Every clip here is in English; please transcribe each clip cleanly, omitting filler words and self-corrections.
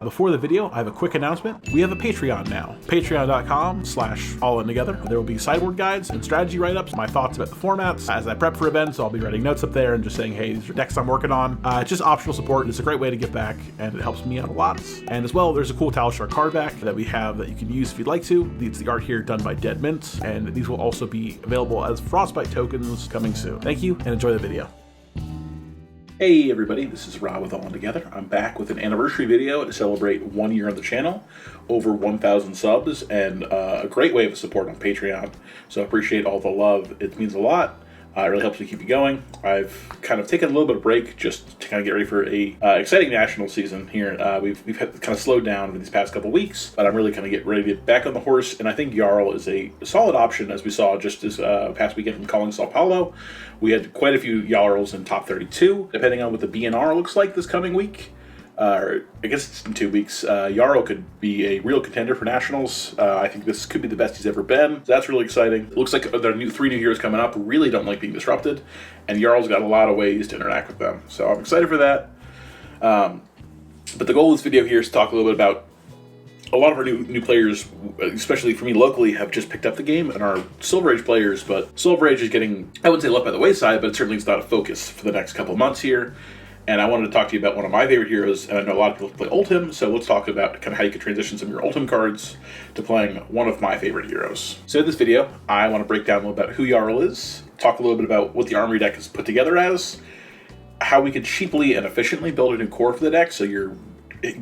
Before the video, I have a quick announcement. We have a Patreon now. Patreon.com/allintogether. There will be sideboard guides and strategy write-ups, my thoughts about the formats. As I prep for events, I'll be writing notes up there and just saying, hey, these are decks I'm working on. It's just optional support. It's a great way to give back, and it helps me out a lot. And as well, there's a cool Talishar card back that we have that you can use if you'd like to. It's the art here done by Dead Mint, and these will also be available as Frostbite tokens coming soon. Thank you, and enjoy the video. Hey everybody, this is Rob with All In Together. I'm back with an anniversary video to celebrate 1 year on the channel, over 1,000 subs, and a great way of support on Patreon. So I appreciate all the love. It means a lot. It really helps me keep you going. I've kind of taken a little bit of break just to kind of get ready for a exciting national season here. We've had kind of slowed down for these past couple weeks, but I'm really kind of getting ready to get back on the horse, and I think Jarl is a solid option, as we saw just this past weekend from Calling Sao Paulo. We had quite a few Jarls in top 32, depending on what the BNR looks like this coming week. Or I guess it's in 2 weeks. Jarl could be a real contender for nationals. I think this could be the best he's ever been. So that's really exciting. It looks like there are 3 new heroes coming up who really don't like being disrupted, and Jarl's got a lot of ways to interact with them. So I'm excited for that. But the goal of this video here is to talk a little bit about a lot of our new players, especially for me locally, have just picked up the game and are Silver Age players, but Silver Age is getting, I wouldn't say left by the wayside, but it certainly is not a focus for the next couple of months here. And I wanted to talk to you about one of my favorite heroes, and I know a lot of people play Oldhim, so let's talk about kind of how you can transition some of your Oldhim cards to playing one of my favorite heroes. So in this video, I want to break down a little about who Jarl is, talk a little bit about what the armory deck is put together as, how we can cheaply and efficiently build a new core for the deck, so you're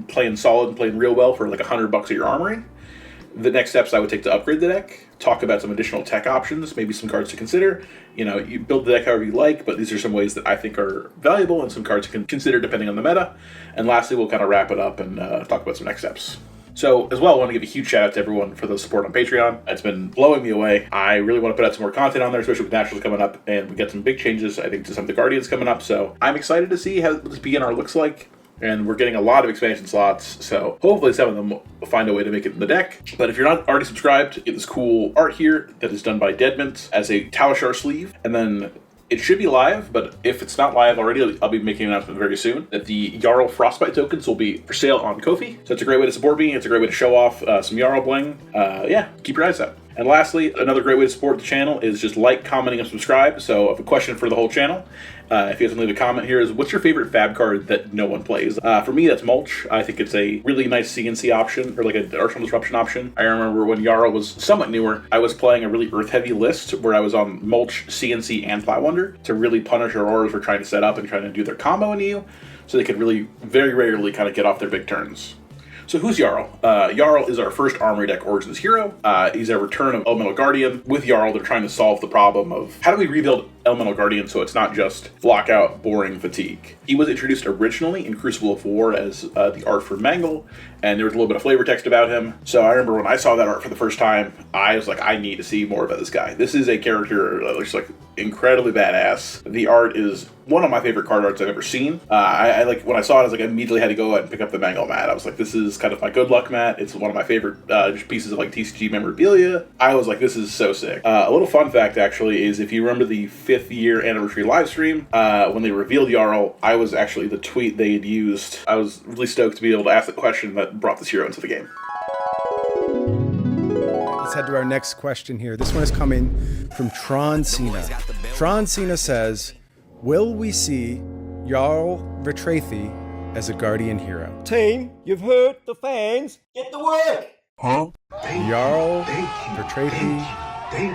playing solid and playing real well for like $100 at your armory. The next steps I would take to upgrade the deck, talk about some additional tech options, maybe some cards to consider. You know, you build the deck however you like, but these are some ways that I think are valuable and some cards you can consider depending on the meta. And lastly, we'll kind of wrap it up and talk about some next steps. So as well, I want to give a huge shout out to everyone for the support on Patreon. It's been blowing me away. I really want to put out some more content on there, especially with Nationals coming up, and we get some big changes, I think, to some of the Guardians coming up. So I'm excited to see how this BNR looks like. And we're getting a lot of expansion slots, so hopefully some of them will find a way to make it in the deck. But if you're not already subscribed, you get this cool art here that is done by Dead Mint as a Talishar sleeve. And then it should be live, but if it's not live already, I'll be making an announcement very soon that the Jarl Frostbite tokens will be for sale on Ko-fi. So it's a great way to support me. It's a great way to show off some Jarl bling. Yeah, keep your eyes out. And lastly, another great way to support the channel is just like, commenting, and subscribe. So I have a question for the whole channel. If you guys can leave a comment here, is what's your favorite fab card that no one plays? For me, that's Mulch. I think it's a really nice CNC option, or like an Arsenal Disruption option. I remember when Jarl was somewhat newer, I was playing a really earth-heavy list where I was on Mulch, CNC, and Plowonder to really punish our auras for trying to set up and trying to do their combo into you, so they could really, very rarely kind of get off their big turns. So who's Jarl? Jarl is our first Armory deck Origins hero. He's a return of Elemental Guardian. With Jarl, they're trying to solve the problem of how do we rebuild Elemental Guardian so it's not just block out, boring fatigue. He was introduced originally in Crucible of War as the art for Mangle, and there was a little bit of flavor text about him. So I remember when I saw that art for the first time, I was like, I need to see more about this guy. This is a character that looks like incredibly badass. The art is one of my favorite card arts I've ever seen. I like when I saw it, I was like, I immediately had to go out and pick up the Mangle mat. I was like, this is kind of my good luck mat. It's one of my favorite pieces of like TCG memorabilia. I was like, this is so sick. A little fun fact actually is if you remember the 5th year anniversary live stream, when they revealed Jarl, I was actually the tweet they had used. I was really stoked to be able to ask the question that brought this hero into the game. Let's head to our next question here. This one is coming from Tron Cena. Tron Cena says, will we see Jarl Vetreiði as a Guardian hero? Team, you've heard the fans. Get to work! Huh? Jarl Vetreiði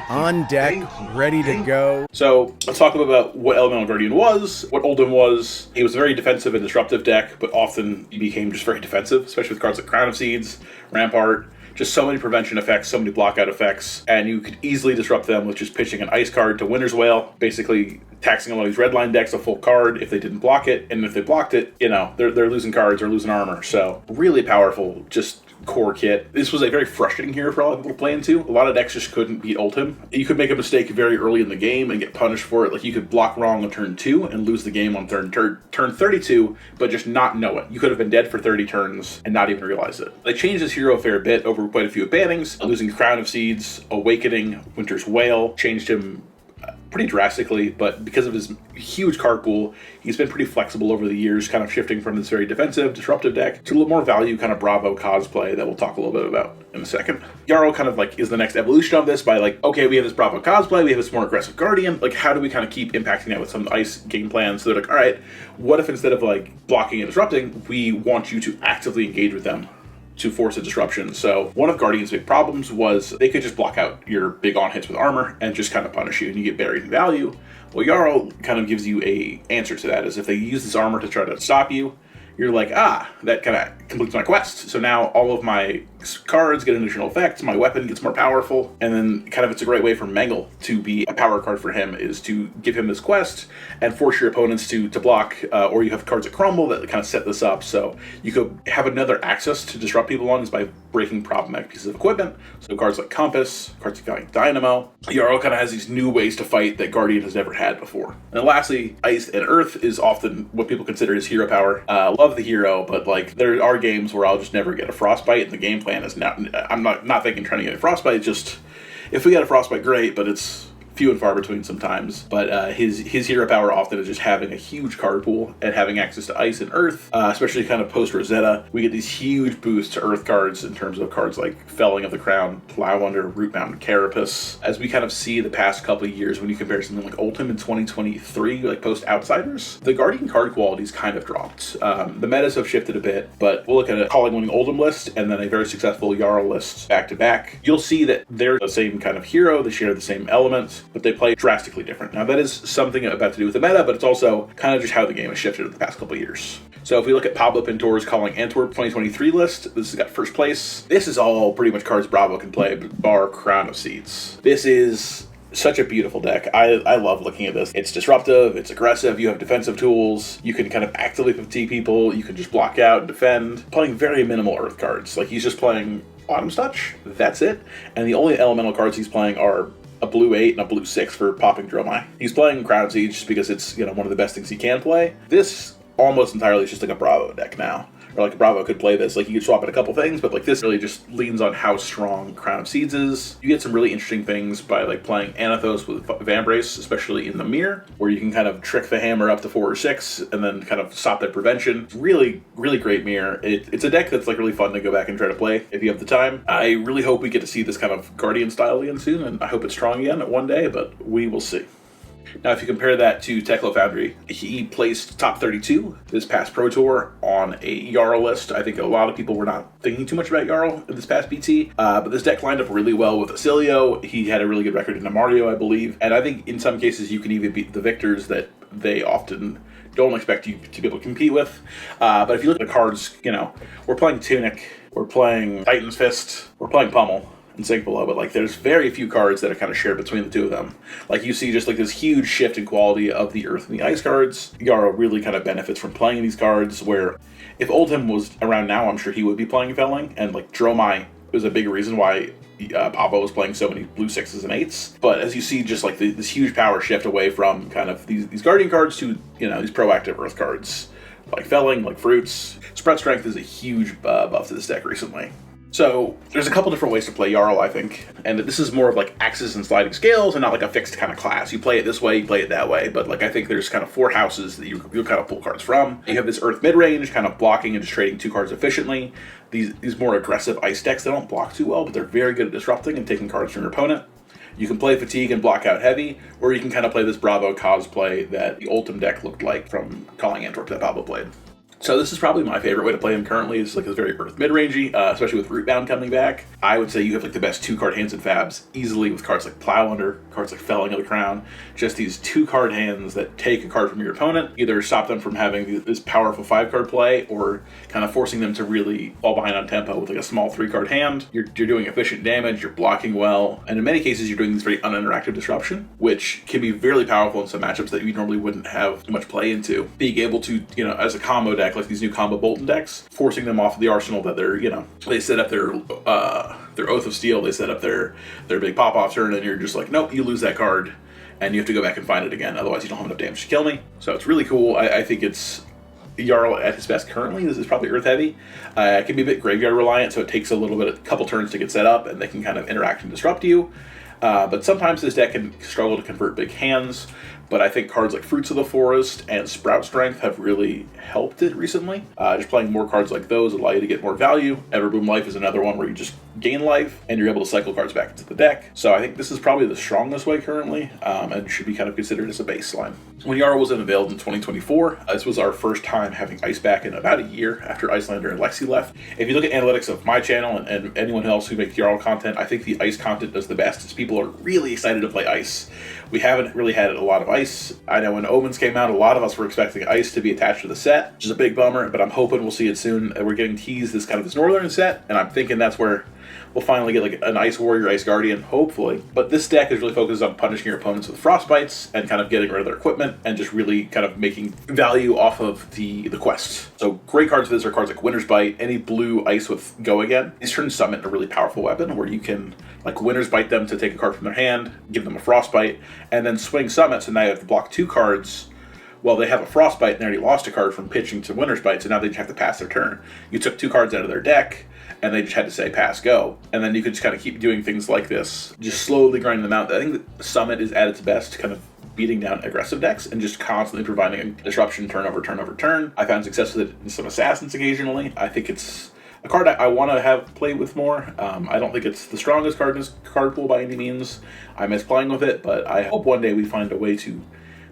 on deck, ready to go. So let's talk about what Elemental Guardian was, what Oldhim was. He was a very defensive and disruptive deck, but often he became just very defensive, especially with cards like Crown of Seeds, Rampart. Just so many prevention effects, so many blockout effects, and you could easily disrupt them with just pitching an ice card to Winter's Wail, basically taxing a lot of these redline decks a full card if they didn't block it, and if they blocked it, you know, they're losing cards or losing armor. So really powerful, just core kit. This was a very frustrating hero for a lot of people to play into. A lot of decks just couldn't beat Oldhim. You could make a mistake very early in the game and get punished for it. Like you could block wrong on turn 2 and lose the game on turn 32, but just not know it. You could have been dead for 30 turns and not even realize it. They changed this hero a fair bit over quite a few bannings, losing Crown of Seeds, Awakening, Winter's Wail, changed him pretty drastically, but because of his huge card pool, he's been pretty flexible over the years, kind of shifting from this very defensive, disruptive deck to a little more value kind of Bravo cosplay that we'll talk a little bit about in a second. Jarl kind of like is the next evolution of this by like, okay, we have this Bravo cosplay, we have this more aggressive Guardian, like how do we kind of keep impacting that with some ice game plans? So they're like, all right, what if instead of like blocking and disrupting, we want you to actively engage with them to force a disruption. So one of Guardian's big problems was they could just block out your big on hits with armor and just kind of punish you and you get buried in value. Well, Jarl kind of gives you a answer to that, is if they use this armor to try to stop you, you're like, that kind of completes my quest. So now all of my cards get additional effects, my weapon gets more powerful, and then kind of it's a great way for Mangle to be a power card for him, is to give him this quest and force your opponents to block, or you have cards that crumble that kind of set this up. So you could have another access to disrupt people on is by breaking problematic pieces of equipment. So cards like Compass, cards like Dynamo. Jarl kind of has these new ways to fight that Guardian has never had before. And then lastly, Ice and Earth is often what people consider his hero power. Love the hero, but like there are games where I'll just never get a Frostbite, and the game plan is not, I'm not thinking trying to get a Frostbite, just if we get a Frostbite, great, but it's few and far between sometimes. But his hero power often is just having a huge card pool and having access to Ice and Earth, especially kind of post Rosetta. We get these huge boosts to Earth cards in terms of cards like Felling of the Crown, Plowunder, Rootbound Carapace. As we kind of see the past couple of years, when you compare something like Oldhim in 2023, like post Outsiders, the Guardian card quality's kind of dropped. The metas have shifted a bit, but we'll look at a calling winning Oldhim list and then a very successful Jarl list back to back. You'll see that they're the same kind of hero, they share the same elements, but they play drastically different. Now that is something about to do with the meta, but it's also kind of just how the game has shifted over the past couple of years. So if we look at Pablo Pintor's Calling Antwerp 2023 list, this has got first place. This is all pretty much cards Bravo can play, bar Crown of Seeds. This is such a beautiful deck. I love looking at this. It's disruptive, it's aggressive, you have defensive tools, you can kind of actively fatigue people, you can just block out and defend. Playing very minimal Earth cards. Like he's just playing Autumn's Touch, that's it. And the only elemental cards he's playing are a blue 8 and a blue 6 for popping Dromai. He's playing Crown Siege just because it's, one of the best things he can play. This almost entirely is just like a Bravo deck now. Or like a Bravo could play this. Like you could swap in a couple things, but like this really just leans on how strong Crown of Seeds is. You get some really interesting things by like playing Anathos with Vambrace, especially in the mirror, where you can kind of trick the hammer up to 4 or 6 and then kind of stop their prevention. Really, really great mirror. It's a deck that's like really fun to go back and try to play if you have the time. I really hope we get to see this kind of Guardian style again soon, and I hope it's strong again one day, but we will see. Now, if you compare that to Teklo Foundry, he placed top 32 this past Pro Tour on a Jarl list. I think a lot of people were not thinking too much about Jarl in this past BT, but this deck lined up really well with Acilio. He had a really good record in Mario, I believe, and I think in some cases you can even beat the victors that they often don't expect you to be able to compete with. But if you look at the cards, we're playing Tunic, we're playing Titan's Fist, we're playing Pummel and Sink Below, but like there's very few cards that are kind of shared between the two of them. Like you see just like this huge shift in quality of the Earth and the Ice cards. Jarl really kind of benefits from playing these cards, where if Oldhim was around now, I'm sure he would be playing Felling, and like Dromai was a big reason why Pablo was playing so many blue 6s and 8s. But as you see just like this huge power shift away from kind of these Guardian cards to these proactive Earth cards like Felling, like Fruits. Spread Strength is a huge buff to this deck recently. So there's a couple different ways to play Jarl, I think, and this is more of like axes and sliding scales and not like a fixed kind of class. You play it this way, you play it that way, but like I think there's kind of 4 houses that you'll kind of pull cards from. You have this Earth mid-range, kind of blocking and just trading 2 cards efficiently. These more aggressive ice decks, they don't block too well, but they're very good at disrupting and taking cards from your opponent. You can play Fatigue and block out heavy, or you can kind of play this Bravo cosplay that the Ultim deck looked like from Calling Antwerp that Pablo played. So this is probably my favorite way to play him currently. Is like a very Earth mid-rangey, especially with Rootbound coming back. I would say you have like the best 2-card hands in Fabs easily with cards like Plowunder, cards like Felling of the Crown. Just these 2-card hands that take a card from your opponent, either stop them from having this powerful 5-card play, or kind of forcing them to really fall behind on tempo with like a small 3-card hand. You're doing efficient damage, you're blocking well, and in many cases you're doing this very uninteractive disruption, which can be very powerful in some matchups that you normally wouldn't have much play into. Being able to, as a combo deck, like these new combo Bolton decks, forcing them off of the arsenal that they're, they set up their Oath of Steel, they set up their big pop-off turn, and you're just like, nope, you lose that card, and you have to go back and find it again, otherwise you don't have enough damage to kill me. So it's really cool. I think it's Jarl at his best currently. This is probably Earth heavy. It can be a bit graveyard reliant, so it takes a couple turns to get set up, and they can kind of interact and disrupt you. But sometimes this deck can struggle to convert big hands. But I think cards like Fruits of the Forest and Sprout Strength have really helped it recently. Just playing more cards like those allow you to get more value. Everbloom Life is another one where you just gain life and you're able to cycle cards back into the deck. So I think this is probably the strongest way currently, and should be kind of considered as a baseline. When Jarl was unveiled in 2024, this was our first time having Ice back in about a year after Icelander and Lexi left. If you look at analytics of my channel and anyone else who makes Jarl content, I think the Ice content does the best, as people are really excited to play Ice. We haven't really had a lot of Ice. I know when Omens came out, a lot of us were expecting Ice to be attached to the set, which is a big bummer, but I'm hoping we'll see it soon. We're getting teased this Northern set, and I'm thinking that's where we'll finally get like an Ice Warrior, Ice Guardian, hopefully. But this deck is really focused on punishing your opponents with Frostbites and kind of getting rid of their equipment and just really kind of making value off of the quests. So great cards for this are cards like Winter's Bite, any blue Ice with Go Again. These turn Summon into a really powerful weapon where you can like Winter's Bite them to take a card from their hand, give them a Frostbite, and then swing Summon, so now you have to block 2 cards. Well, they have a Frostbite and they already lost a card from pitching to Winter's Bite, so now they just have to pass their turn. You took 2 cards out of their deck, and they just had to say pass go. And then you could just kind of keep doing things like this, just slowly grinding them out. I think that Summit is at its best kind of beating down aggressive decks and just constantly providing a disruption turn over turn over turn. I found success with it in some Assassins occasionally. I think it's a card I want to have played with more. I don't think it's the strongest card in this card pool by any means. I miss playing with it, but I hope one day we find a way to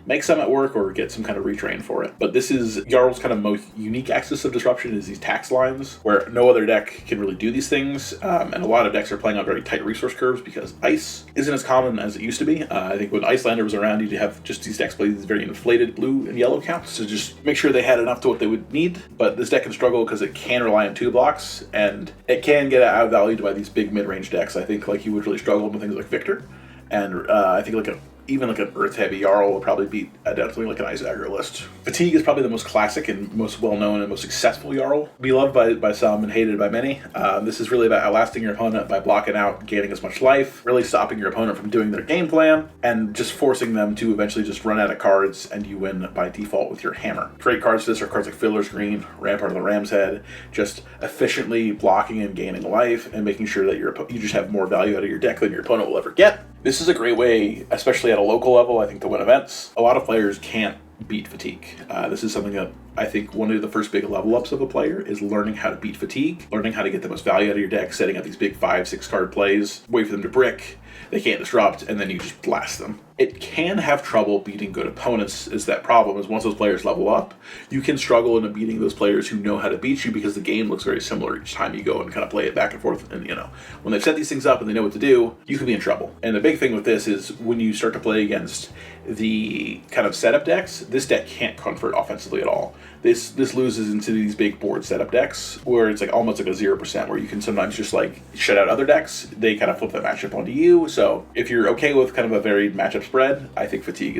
make some at work or get some kind of retrain for it. But this is Jarl's kind of most unique axis of disruption, is these tax lines where no other deck can really do these things. And a lot of decks are playing on very tight resource curves because Ice isn't as common as it used to be. I think when Icelander was around, you'd have just these decks play these very inflated blue and yellow counts to just make sure they had enough to what they would need. But this deck can struggle because it can rely on 2 blocks and it can get outvalued by these big mid-range decks. I think like you would really struggle with things like Victor. And I think like even like an Earth-heavy Jarl will probably beat definitely like an Ice aggro list. Fatigue is probably the most classic and most well-known and most successful Jarl. Beloved by some and hated by many. This is really about outlasting your opponent by blocking out, gaining as much life, really stopping your opponent from doing their game plan, and just forcing them to eventually just run out of cards and you win by default with your hammer. Great cards for this are cards like Fiddler's Green, Rampart of the Ram's Head, just efficiently blocking and gaining life and making sure that you just have more value out of your deck than your opponent will ever get. This is a great way, especially at a local level, I think, to win events. A lot of players can't beat Fatigue. This is something that I think one of the first big level ups of a player is learning how to beat Fatigue, learning how to get the most value out of your deck, setting up these big 5-6 card plays, wait for them to brick, they can't disrupt, and then you just blast them. It can have trouble beating good opponents, is that problem, is once those players level up, you can struggle into beating those players who know how to beat you because the game looks very similar each time you go and kind of play it back and forth. And, you know, when they've set these things up and they know what to do, you can be in trouble. And the big thing with this is when you start to play against the kind of setup decks, this deck can't convert offensively at all. This loses into these big board setup decks where it's like almost like a 0%, where you can sometimes just like shut out other decks. They kind of flip that matchup onto you. So if you're okay with kind of a varied matchup spread, I think Fatigue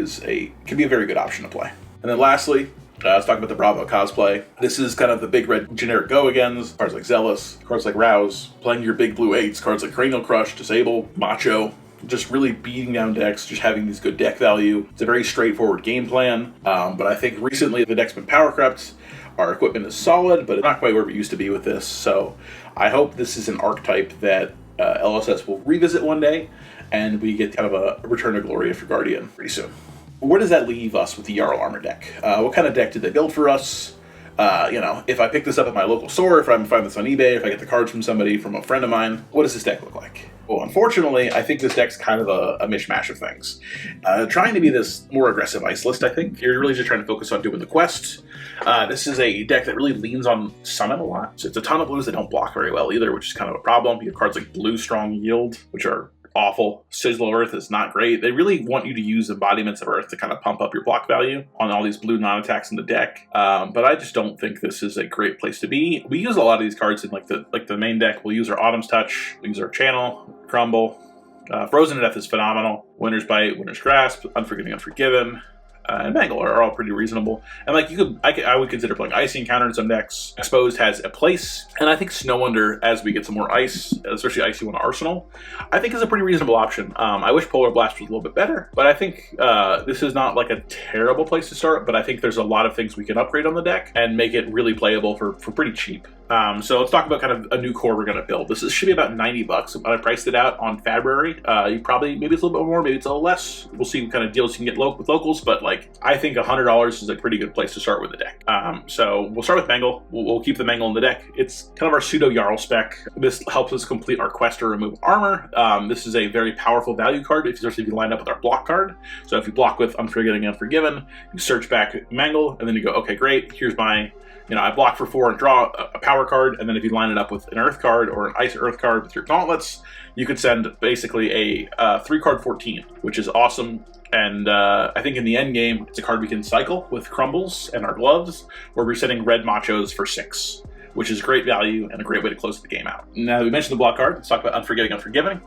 can be a very good option to play. And then lastly, let's talk about the Bravo cosplay. This is kind of the big red generic go-agains, cards like Zealous, cards like Rouse, playing your big blue 8s, cards like Cranial Crush, Disable, Macho, just really beating down decks, just having these good deck value. It's a very straightforward game plan, but I think recently the deck's been power crept. Our equipment is solid, but it's not quite where it used to be with this, so I hope this is an archetype that LSS will revisit one day, and we get kind of a return to glory after Guardian pretty soon. Where does that leave us with the Jarl Armor deck? What kind of deck did they build for us? You know, if I pick this up at my local store, if I find this on eBay, if I get the cards from somebody, from a friend of mine, what does this deck look like? Well, unfortunately, I think this deck's kind of a mishmash of things. Trying to be this more aggressive Ice list, I think. You're really just trying to focus on doing the quest. This is a deck that really leans on Summon a lot. So it's a ton of blues that don't block very well either, which is kind of a problem. You have cards like Blue Strong Yield, which are awful. Sizzle of Earth is not great. They really want you to use embodiments of Earth to kind of pump up your block value on all these blue non-attacks in the deck. But I just don't think this is a great place to be. We use a lot of these cards in like the main deck. We'll use our Autumn's Touch, we use our Channel, Crumble. Frozen to Death is phenomenal. Winter's Bite, Winter's Grasp, Unforgiving, Unforgiven, and Mangle are all pretty reasonable. And like I would consider playing Icy Encounter in some decks. Exposed has a place, and I think Snow Under, as we get some more ice, especially Icy One Arsenal, I think is a pretty reasonable option. I wish Polar Blast was a little bit better, but I think this is not like a terrible place to start. But I think there's a lot of things we can upgrade on the deck and make it really playable for pretty cheap. So let's talk about kind of a new core we're going to build. Should be about $90. I priced it out on Fabruary. You probably, maybe it's a little bit more, maybe it's a little less. We'll see what kind of deals you can get with locals, but like I think $100 is a pretty good place to start with the deck. So we'll start with Mangle. We'll keep the Mangle in the deck. It's kind of our pseudo Jarl spec. This helps us complete our quest to remove armor. This is a very powerful value card, especially if you line up with our block card. So if you block with Unforgetting and Unforgiven, you search back Mangle, and then you go, okay, great, here's my, I block for 4 and draw a power card, and then if you line it up with an earth card or an ice earth card with your gauntlets, you could send basically a 3-card 14, which is awesome. And I think in the end game, it's a card we can cycle with Crumbles and our gloves, where we're setting red machos for 6. Which is great value and a great way to close the game out. Now that we mentioned the block card, let's talk about Unforgetting Unforgiving.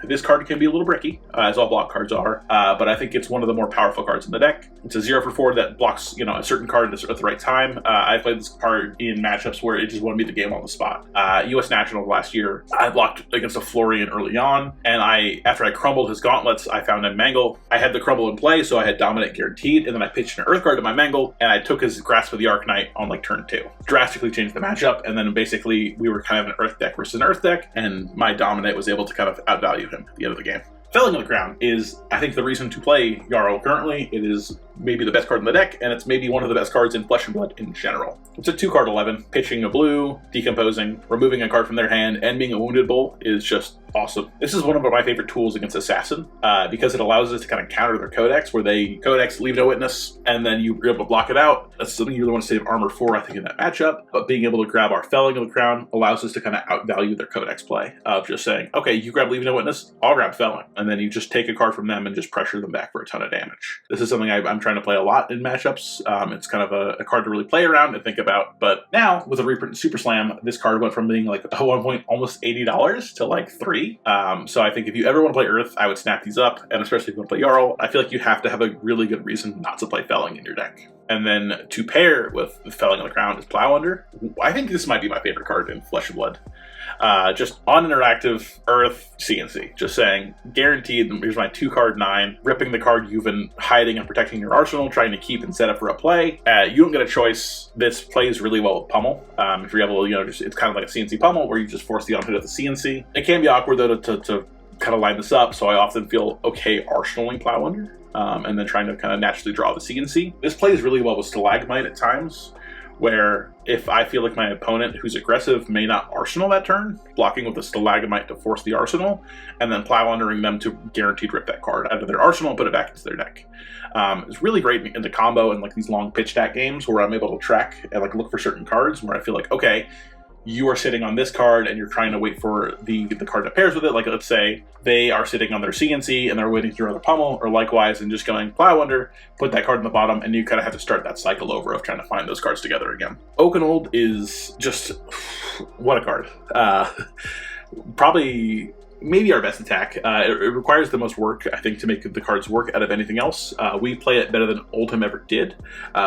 This card can be a little bricky, as all block cards are, but I think it's one of the more powerful cards in the deck. It's a 0-for-4 that blocks, a certain card at the right time. I played this card in matchups where it just won me the game on the spot. U.S. Nationals last year, I blocked against a Florian early on, and after I crumbled his gauntlets, I found a Mangle. I had the crumble in play, so I had Dominate guaranteed, and then I pitched an Earth card to my Mangle, and I took his Grasp of the Arknight on like turn 2. Drastically changed the matchup, and then basically we were kind of an Earth deck versus an Earth deck, and my Dominate was able to kind of outvalue him at the end of the game. Felling of the Crown is, I think, the reason to play Jarl currently. It is maybe the best card in the deck, and it's maybe one of the best cards in Flesh and Blood in general. It's a 2-card 11. Pitching a blue, decomposing, removing a card from their hand, and being a Wounded Bull is just awesome. This is one of my favorite tools against Assassin, because it allows us to kind of counter their Codex, where they Codex, leave no witness, and then you're able to block it out. That's something you really want to save armor for, I think, in that matchup. But being able to grab our Felling of the Crown allows us to kind of outvalue their Codex play of just saying, okay, you grab leave no witness, I'll grab Felling, and then you just take a card from them and just pressure them back for a ton of damage. This is something I'm trying to play a lot in matchups. It's kind of a card to really play around and think about. But now, with a reprint Super Slam, this card went from being like at one point almost $80 to like $3. So I think if you ever want to play Earth, I would snap these up, and especially if you want to play Jarl, I feel like you have to have a really good reason not to play Felling in your deck. And then to pair with the Felling of the Crown is Plow Under. I think this might be my favorite card in Flesh and Blood. Just on-interactive Earth CNC. Just saying, guaranteed, here's my 2-card 9, ripping the card you've been hiding and protecting your arsenal, trying to keep and set up for a play. You don't get a choice. This plays really well with Pummel. If you're able to, it's kind of like a CNC Pummel where you just force the on-hit of the CNC. It can be awkward, though, to kind of line this up, so I often feel okay arsenaling Plow Under. And then trying to kind of naturally draw the CNC. This plays really well with Stalagmite at times, where if I feel like my opponent who's aggressive may not arsenal that turn, blocking with the Stalagmite to force the arsenal, and then Plow Undering them to guaranteed rip that card out of their arsenal and put it back into their deck. It's really great in the combo and like these long pitch stack games where I'm able to track and like look for certain cards where I feel like, okay, you are sitting on this card and you're trying to wait for the card that pairs with it. Like, let's say they are sitting on their CNC and they're waiting through the Pummel, or likewise, and just going Plow Under, put that card in the bottom, and you kind of have to start that cycle over of trying to find those cards together again. Oakenold is just, what a card. Probably maybe our best attack. It requires the most work, I think, to make the cards work out of anything else. We play it better than Oldhim ever did,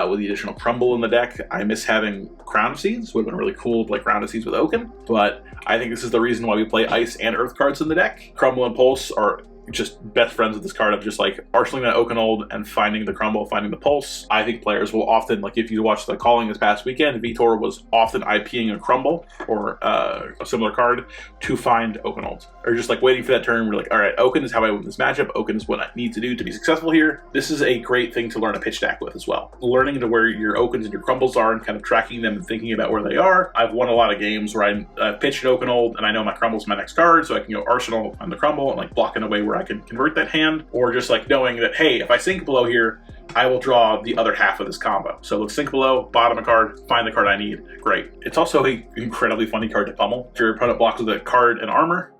with the additional Crumble in the deck. I miss having Crown of Seeds. Would have been really cool to play Crown of Seeds with Oaken, but I think this is the reason why we play Ice and Earth cards in the deck. Crumble and Pulse are just best friends with this card of just like arsenaling that Oakenold and finding the Crumble, finding the Pulse. I think players will often, like if you watched the Calling this past weekend, Vitor was often IPing a Crumble or a similar card to find Oakenold. Or just like waiting for that turn, we're like, all right, Oaken is how I win this matchup. Oaken is what I need to do to be successful here. This is a great thing to learn a pitch stack with as well. Learning to where your Oakens and your Crumbles are and kind of tracking them and thinking about where they are. I've won a lot of games where I've pitched an Oakenold and I know my Crumble's my next card, so I can go Arsenal on the Crumble and like block in a way where I can convert that hand, or just like knowing that, hey, if I sink below here, I will draw the other half of this combo. So let's sink below, bottom a card, find the card I need. Great. It's also an incredibly funny card to pummel. If your opponent blocks with a card and armor,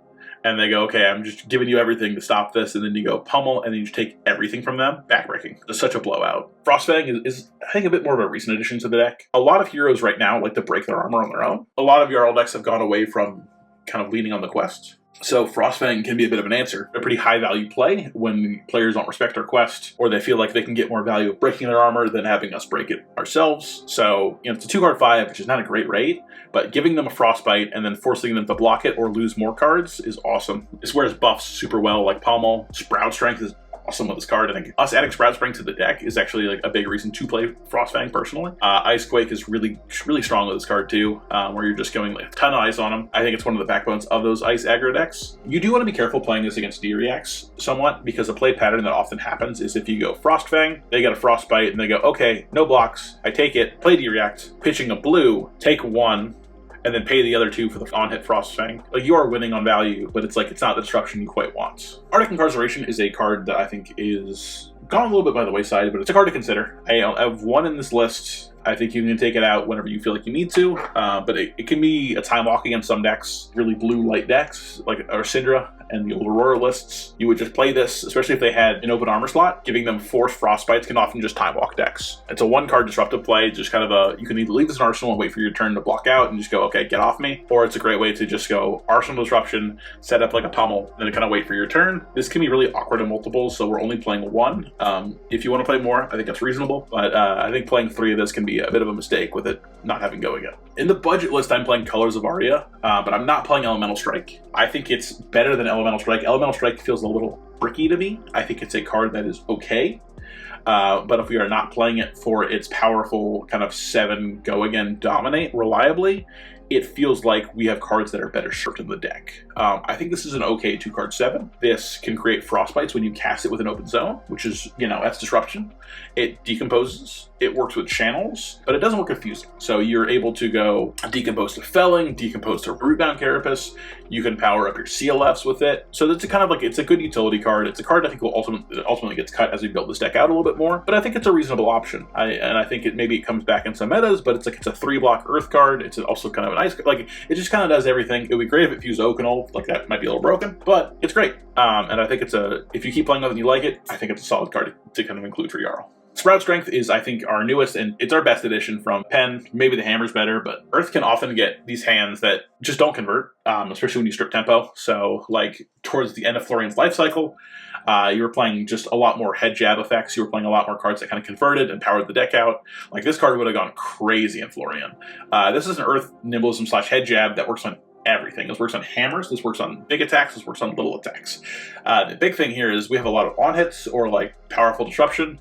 and they go, okay, I'm just giving you everything to stop this, and then you go pummel, and then you just take everything from them, backbreaking. It's such a blowout. Frostfang is, I think, a bit more of a recent addition to the deck. A lot of heroes right now like to break their armor on their own. A lot of Jarl decks have gone away from kind of leaning on the quest. So Frostfang can be a bit of an answer. A pretty high value play when players don't respect our quest, or they feel like they can get more value of breaking their armor than having us break it ourselves. So, it's a 2-card 5, which is not a great rate, but giving them a Frostbite and then forcing them to block it or lose more cards is awesome. This wears buffs super well, like Pommel. Sprout Strength is awesome with this card. I think us adding Sprout Strength to the deck is actually like a big reason to play Frostfang personally. Icequake is really strong with this card too, where you're just going like a ton of ice on them. I think it's one of the backbones of those ice aggro decks. You do want to be careful playing this against D-Reacts somewhat, because a play pattern that often happens is if you go Frostfang, they get a Frostbite, and they go, okay, no blocks, I take it, play D-React, pitching a blue, take one, and then pay the other 2 for the on-hit Frostfang. Like, you are winning on value, but it's like, it's not the disruption you quite want. Arctic Incarceration is a card that I think is gone a little bit by the wayside, but it's a card to consider. I have 1 in this list. I think you can take it out whenever you feel like you need to, but it can be a time walk against some decks, really blue light decks, like our Syndra and the old Aurora lists. You would just play this, especially if they had an open armor slot. Giving them forced Frostbites can often just time walk decks. It's a 1-card disruptive play, just kind of you can either leave this in Arsenal and wait for your turn to block out and just go, okay, get off me, or it's a great way to just go Arsenal Disruption, set up like a pummel, then kind of wait for your turn. This can be really awkward in multiples, so we're only playing 1. If you want to play more, I think that's reasonable, but I think playing 3 of this can be a bit of a mistake with it not having go again. In the budget list, I'm playing Colors of Aria, but I'm not playing Elemental Strike. I think it's better than Elemental Strike. Elemental Strike feels a little bricky to me. I think it's a card that is okay, but if we are not playing it for its powerful kind of 7 go again dominate reliably, it feels like we have cards that are better served in the deck. I think this is an okay 2-card 7. This can create Frostbites when you cast it with an open zone, which is, that's disruption. It decomposes, it works with channels, but it doesn't work with fusing. So you're able to go decompose to Felling, decompose to Rootbound Carapace. You can power up your CLFs with it. So it's a kind of like, it's a good utility card. It's a card I think will ultimately gets cut as we build this deck out a little bit more, but I think it's a reasonable option. I think maybe it comes back in some metas, but it's a 3-block Earth card. It's also kind of an ice card. Like, it just kind of does everything. It would be great if it fused Oakenol. Like, that might be a little broken, but it's great. And I think if you keep playing with it and you like it, I think it's a solid card to kind of include for Jarl. Sprout Strength is, I think, our newest, and it's our best addition from Pen. Maybe the Hammer's better, but Earth can often get these hands that just don't convert, especially when you strip tempo. So, like, towards the end of Florian's life cycle, you were playing just a lot more head jab effects. You were playing a lot more cards that kind of converted and powered the deck out. Like, this card would have gone crazy in Florian. This is an Earth Nimblism / head jab that works on everything. This works on hammers, this works on big attacks, this works on little attacks. The big thing here is we have a lot of on-hits or, like, powerful disruption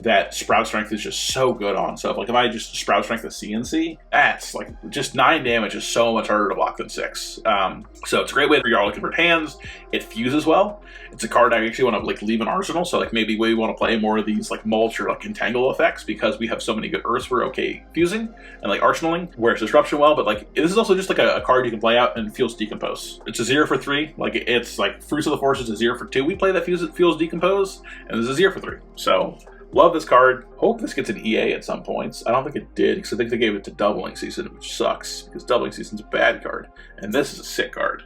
that Sprout Strength is just so good on. So if I just Sprout Strength the CNC, that's like just 9 damage is so much harder to block than 6. So it's a great way for Jarl to convert hands. It fuses well. It's a card I actually want to like leave in Arsenal. So like maybe we want to play more of these like mulch or like entangle effects because we have so many good Earths we're okay fusing and like arsenaling, where it's disruption well. But like this is also just like a card you can play out and feels decompose. It's a 0 for 3. Like it's like Fruits of the Forest is a 0 for 2. We play that feels decompose, and this is a 0 for 3. So love this card. Hope this gets an EA at some points. I don't think it did, because I think they gave it to Doubling Season, which sucks, because Doubling Season's a bad card, and this is a sick card.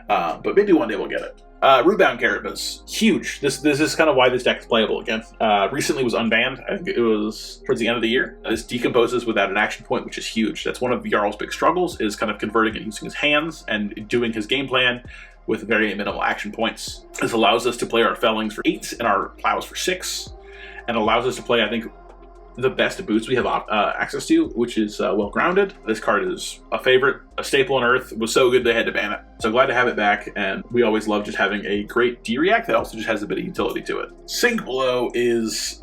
But maybe one day we'll get it. Rootbound Carapace, huge. This is kind of why this deck is playable again. Recently was unbanned. I think it was towards the end of the year. This decomposes without an action point, which is huge. That's one of Jarl's big struggles, is kind of converting and using his hands and doing his game plan with very minimal action points. This allows us to play our Fellings for 8 and our Plows for 6. And allows us to play, I think, the best boots we have access to, which is well-grounded. This card is a favorite, a staple on Earth. It was so good they had to ban it. So glad to have it back, and we always love just having a great D-React that also just has a bit of utility to it. Sink Below is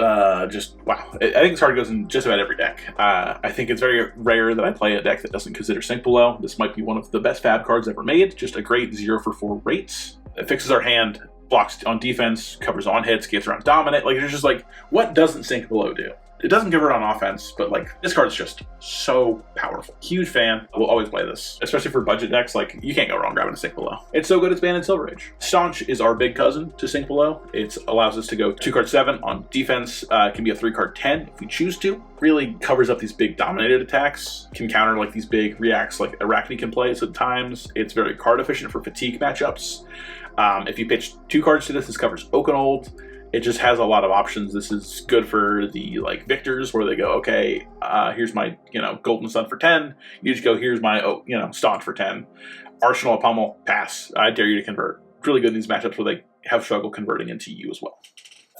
just, wow. I think this card goes in just about every deck. I think it's very rare that I play a deck that doesn't consider Sink Below. This might be one of the best fab cards ever made. Just a great 0 for 4 rates. It fixes our hand, blocks on defense, covers on hits, gets around dominant. Like, it's just like, what doesn't Sink Below do? It doesn't convert on offense, but like, this card's just so powerful. Huge fan. I will always play this, especially for budget decks. Like, you can't go wrong grabbing a Sink Below. It's so good it's banned in Silver Age. Staunch is our big cousin to Sink Below. It allows us to go 2-card 7 on defense. Can be a 3-card 10 if we choose to. Really covers up these big dominated attacks. Can counter like these big reacts like Arachne can play at times. It's very card efficient for fatigue matchups. If you pitch 2 cards to this covers Oakenol. It just has a lot of options. This is good for the like victors where they go, okay, here's my Golden Sun for 10. You just go, here's my Staunch for 10. Arsenal Pummel, pass. I dare you to convert. It's really good in these matchups where they have struggle converting into you as well.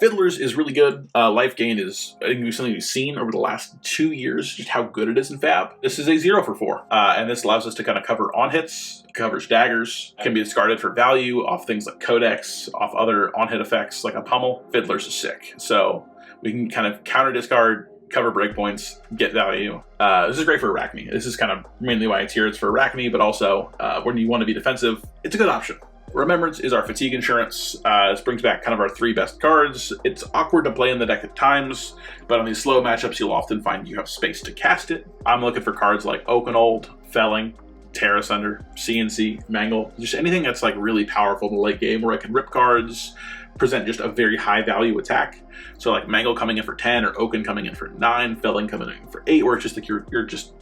Fiddlers is really good. Life gain is, I think, something we've seen over the last 2 years, just how good it is in Fab. This is a 0 for 4, and this allows us to kind of cover on hits, covers daggers, can be discarded for value off things like Codex, off other on-hit effects like a Pummel. Fiddlers is sick. So we can kind of counter discard, cover breakpoints, get value. This is great for Arachne. This is kind of mainly why it's here. It's for Arachne, but also when you want to be defensive, it's a good option. Remembrance is our fatigue insurance. This brings back kind of our 3 best cards. It's awkward to play in the deck at times, but on these slow matchups, you'll often find you have space to cast it. I'm looking for cards like Oakenold, Felling, Terra Sunder, CNC, Mangle, just anything that's like really powerful in the late game where I can rip cards, present just a very high value attack. So like Mangle coming in for 10, or Oaken coming in for 9, Felling coming in for 8, where it's just like you're just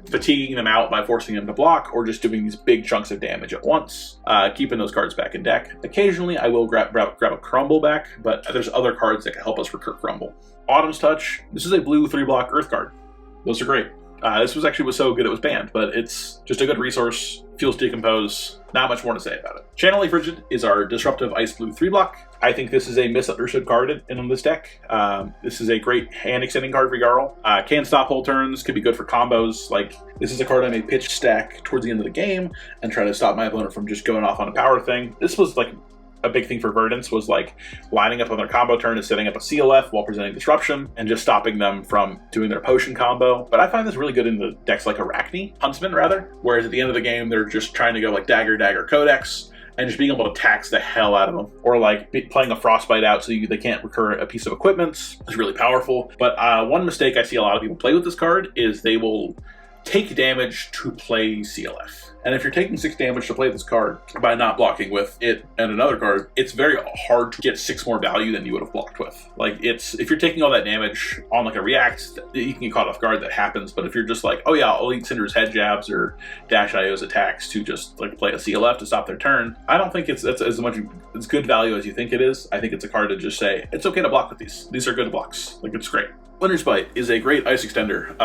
fatiguing them out by forcing them to block, or just doing these big chunks of damage at once, keeping those cards back in deck. Occasionally I will grab a Crumble back, but there's other cards that can help us recur Crumble. Autumn's Touch, this is a blue 3-block Earth card. Those are great. This was so good it was banned, but it's just a good resource. Fuels Decompose, not much more to say about it. Channel Frigid is our disruptive ice blue 3-block. I think this is a misunderstood card in this deck. This is a great hand extending card for Jarl. Can stop whole turns, could be good for combos. Like, this is a card I may pitch stack towards the end of the game and try to stop my opponent from just going off on a power thing. This was like a big thing for Verdance, was like lining up on their combo turn and setting up a CLF while presenting disruption and just stopping them from doing their potion combo. But I find this really good in the decks like Arachne, Huntsman rather, whereas at the end of the game they're just trying to go like dagger Codex and just being able to tax the hell out of them, or like playing a Frostbite out so they can't recur a piece of equipment is really powerful. But one mistake I see a lot of people play with this card is they will take damage to play CLF. And if you're taking 6 damage to play this card by not blocking with it and another card, it's very hard to get 6 more value than you would have blocked with. Like, if you're taking all that damage on like a react, you can get caught off guard, that happens. But if you're just like, oh yeah, I'll eat Cinder's head jabs or Dash IO's attacks to just like play a CLF to stop their turn, I don't think it's as much as good value as you think it is. I think it's a card to just say, it's okay to block with these. These are good blocks. Like, it's great. Winter's Bite is a great ice extender.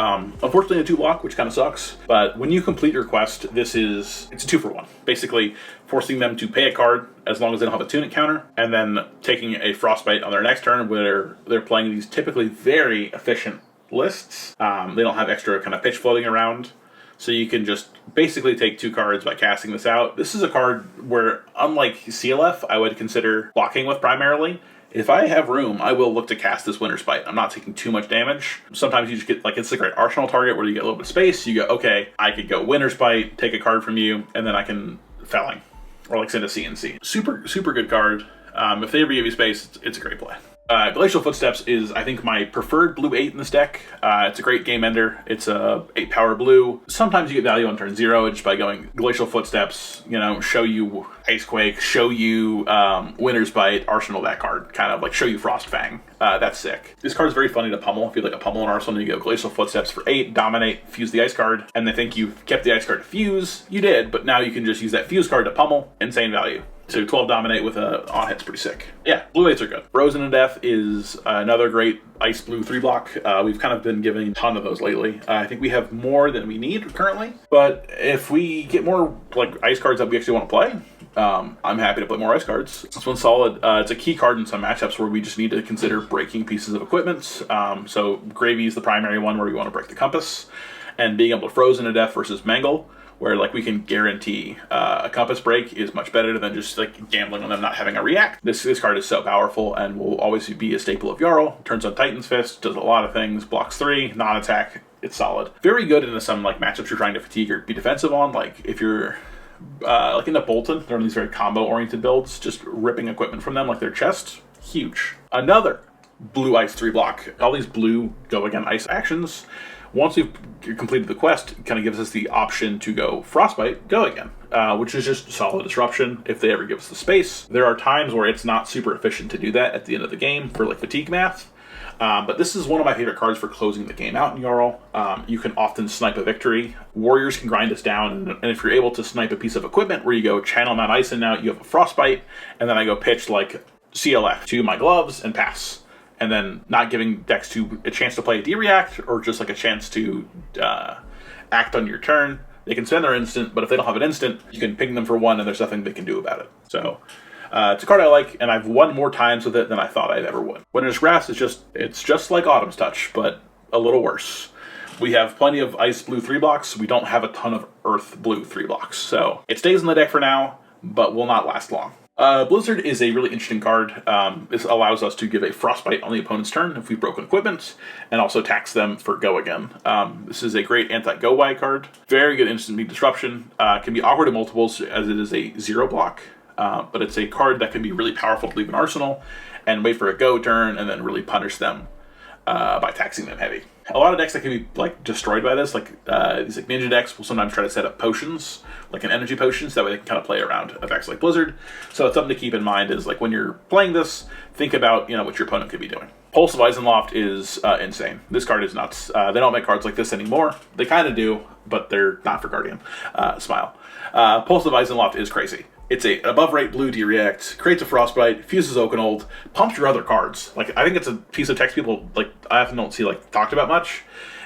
Unfortunately a 2-block, which kind of sucks, but when you complete your quest, it's a 2-for-1. Basically forcing them to pay a card as long as they don't have a tunic counter, and then taking a Frostbite on their next turn where they're playing these typically very efficient lists. They don't have extra kind of pitch floating around. So you can just basically take 2 cards by casting this out. This is a card where, unlike CLF, I would consider blocking with primarily. If I have room, I will look to cast this Winter's Bite. I'm not taking too much damage. Sometimes you just get, like, it's a great arsenal target where you get a little bit of space. You go, okay, I could go Winter's Bite, take a card from you, and then I can Felling, or like send a CNC. Super good card. If they ever give you space, it's a great play. Glacial Footsteps is, I think, my preferred blue 8 in this deck. It's a great game ender. It's a 8 power blue. Sometimes you get value on turn 0 just by going Glacial Footsteps, show you Icequake, show you Winter's Bite, arsenal that card, kind of like show you Frostfang. That's sick. This card is very funny to pummel. If you like a pummel in arsenal, you go Glacial Footsteps for 8, dominate, fuse the ice card, and they think you've kept the ice card to fuse. You did, but now you can just use that fuse card to pummel. Insane value. So 12 dominate with a on hit's pretty sick. Yeah, blue 8s are good. Frozen to Death is another great ice blue 3-block. We've kind of been giving a ton of those lately. I think we have more than we need currently, but if we get more like ice cards that we actually want to play, I'm happy to play more ice cards. This one's solid. It's a key card in some matchups where we just need to consider breaking pieces of equipment. So Gravy is the primary one where we want to break the compass, and being able to Frozen to Death versus Mangle, where like we can guarantee a compass break, is much better than just like gambling on them not having a react. This card is so powerful and will always be a staple of Jarl. Turns on Titan's Fist, does a lot of things, blocks 3, non-attack, it's solid. Very good into some like matchups you're trying to fatigue or be defensive on, like if you're like into Bolton, they're in these very combo-oriented builds, just ripping equipment from them like their chest, huge. Another blue ice 3-block. All these blue go again ice actions. Once we've completed the quest, it kind of gives us the option to go Frostbite, go again, which is just solid disruption if they ever give us the space. There are times where it's not super efficient to do that at the end of the game for like fatigue math, but this is one of my favorite cards for closing the game out in Jarl. You can often snipe a victory. Warriors can grind us down, and if you're able to snipe a piece of equipment where you go Channel Mount Ice and now you have a Frostbite, and then I go pitch like CLF to my gloves and pass. And then not giving decks a chance to play a D-React, or just like a chance to act on your turn. They can spend their instant, but if they don't have an instant, you can ping them for 1 and there's nothing they can do about it. So It's a card I like, and I've won more times with it than I thought I'd ever would. Winter's Grasp is it's just like Autumn's Touch, but a little worse. We have plenty of Ice Blue 3-blocks. We don't have a ton of Earth Blue 3-blocks. So it stays in the deck for now, but will not last long. Blizzard is a really interesting card. This allows us to give a Frostbite on the opponent's turn if we've broken equipment, and also tax them for Go again. This is a great anti-Go Y card. Very good instant speed disruption. Can be awkward in multiples as it is a 0-block, but it's a card that can be really powerful to leave in arsenal and wait for a Go turn and then really punish them by taxing them heavy. A lot of decks that can be like destroyed by this, like these like ninja decks, will sometimes try to set up potions, like an energy potion, so that way they can kind of play around effects like Blizzard. So it's something to keep in mind is like when you're playing this, think about what your opponent could be doing. Pulse of Eisenloft is insane. This card is nuts. They don't make cards like this anymore. They kind of do, but they're not for Guardian. Smile. Pulse of Eisenloft is crazy. It's a above rate blue D-React, creates a Frostbite, fuses Oakenold, pumps your other cards. Like, I think it's a piece of text people, like, I often don't see, like, talked about much,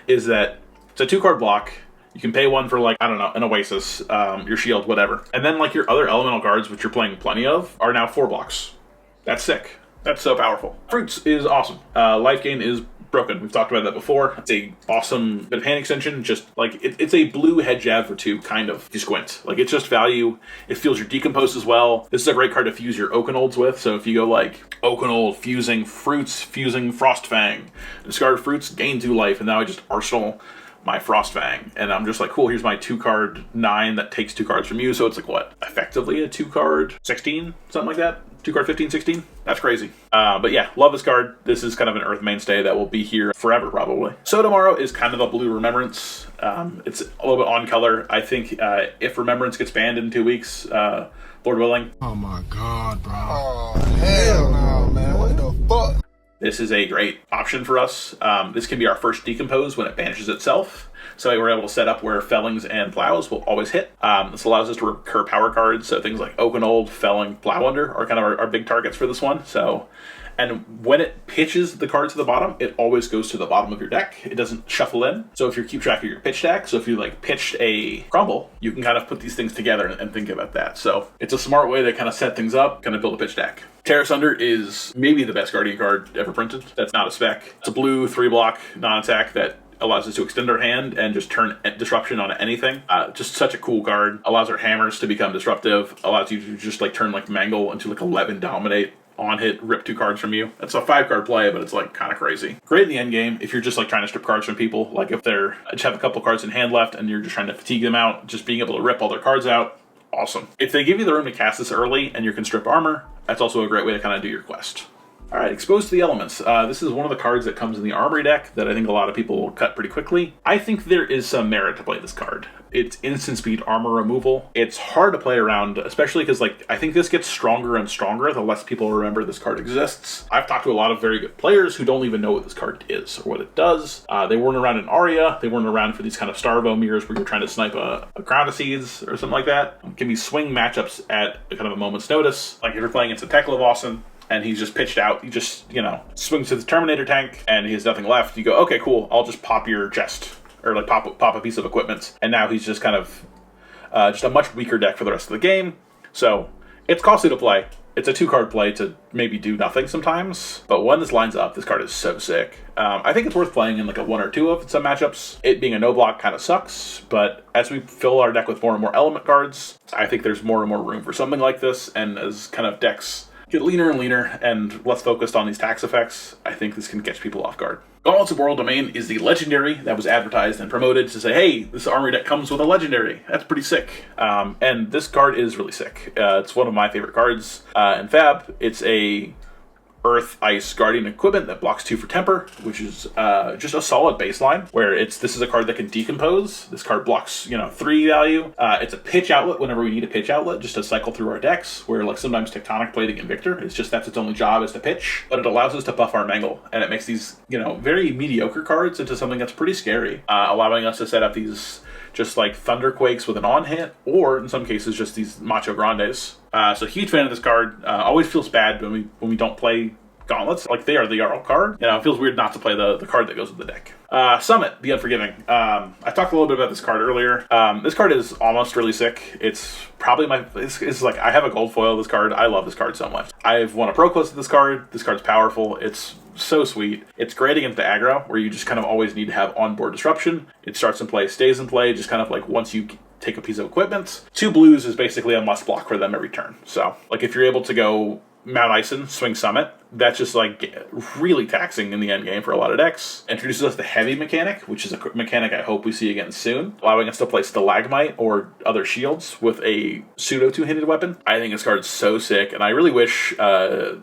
is that it's a 2-card block. You can pay 1 for, like, I don't know, an Oasis, your shield, whatever. And then, like, your other elemental cards, which you're playing plenty of, are now 4 blocks. That's sick. That's so powerful. Fruits is awesome. Life gain is broken. We've talked about that before. It's a awesome bit of hand extension. Just like it's a blue head jab for 2, kind of. If you squint, like it's just value. It feels your decompose as well. This is a great card to fuse your Oakenolds with. So if you go like Oakenold fusing Fruits, fusing Frostfang, discard Fruits, gain 2 life, and now I just arsenal my Frostfang, and I'm just like, cool, here's my 2-card 9 that takes 2 cards from you, so it's like what? Effectively a 2-card 16? Something like that? 2-card 15, 16? That's crazy. But yeah, love this card. This is kind of an Earth mainstay that will be here forever, probably. So tomorrow is kind of a blue Remembrance. It's a little bit on color. I think if Remembrance gets banned in 2 weeks, Lord willing. Oh my god, bro. Oh, hell no, man. What the fuck? This is a great option for us. This can be our first decompose when it banishes itself. So we're able to set up where Fellings and Plows will always hit. This allows us to recur power cards. So things like Oakenold, Felling, Plowunder are kind of our big targets for this one. So, and when it pitches the cards to the bottom, it always goes to the bottom of your deck. It doesn't shuffle in. So if you keep track of your pitch deck, so if you like pitched a Crumble, you can kind of put these things together and think about that. So it's a smart way to kind of set things up, kind of build a pitch deck. Tear Asunder is maybe the best Guardian card ever printed. That's not a spec. It's a blue 3-block non-attack that allows us to extend our hand and just turn disruption on anything. Just such a cool card. Allows our hammers to become disruptive. Allows you to just like turn like Mangle into like 11 Dominate. On hit, rip 2 cards from you. It's a 5-card play, but it's like kind of crazy. Great in the end game if you're just like trying to strip cards from people. Like if they're just have a couple cards in hand left and you're just trying to fatigue them out, just being able to rip all their cards out. Awesome. If they give you the room to cast this early and you can strip armor, that's also a great way to kind of do your quest. All right, Exposed to the Elements. This is one of the cards that comes in the Armory deck that I think a lot of people will cut pretty quickly. I think there is some merit to play this card. It's instant speed armor removal. It's hard to play around, especially because like I think this gets stronger and stronger the less people remember this card exists. I've talked to a lot of very good players who don't even know what this card is or what it does. They weren't around in Aria. They weren't around for these kind of Starvo mirrors where you're trying to snipe a Crown of Seeds or something like that. It can be swing matchups at kind of a moment's notice. Like if you're playing against a Tekla Vossen, and he's just pitched out, he just, swings to the Terminator tank, and he has nothing left. You go, okay, cool, I'll just pop your chest, or like pop a piece of equipment. And now he's just kind of, just a much weaker deck for the rest of the game. So, it's costly to play. It's a 2-card play to maybe do nothing sometimes. But when this lines up, this card is so sick. I think it's worth playing in like a 1 or 2 of some matchups. It being a no-block kind of sucks, but as we fill our deck with more and more element cards, I think there's more and more room for something like this, and as kind of decks get leaner and leaner and less focused on these tax effects, I think this can catch people off guard. Gauntlets of World Domain is the legendary that was advertised and promoted to say, hey, this armory deck comes with a legendary. That's pretty sick. And this card is really sick. It's one of my favorite cards in Fab. It's a Earth, Ice, Guardian equipment that blocks 2 for Temper, which is just a solid baseline, where this is a card that can decompose. This card blocks, 3 value. It's a pitch outlet whenever we need a pitch outlet, just to cycle through our decks, where like sometimes Tectonic Plating Invictor, it's just that's its only job is to pitch, but it allows us to buff our Mangle, and it makes these, very mediocre cards into something that's pretty scary, allowing us to set up these just like Thunderquakes with an on-hit, or in some cases just these Macho Grandes. So huge fan of this card. Always feels bad when we don't play Gauntlets. Like, they are the Jarl card. You know, it feels weird not to play the card that goes with the deck. Summit, the Unforgiving. I talked a little bit about this card earlier. This card is almost really sick. It's probably it's like, I have a gold foil of this card. I love this card so much. I've won a Pro Close with this card. This card's powerful. It's so sweet. It's great against the aggro, where you just kind of always need to have onboard disruption. It starts in play, stays in play, just kind of like once you take a piece of equipment. 2 blues is basically a must block for them every turn. So, like, if you're able to go Mount Ison, swing Summit, that's just like really taxing in the end game for a lot of decks. Introduces us the heavy mechanic, which is a mechanic I hope we see again soon, allowing us to play Stalagmite or other shields with a pseudo 2-handed weapon. I think this card's so sick, and I really wish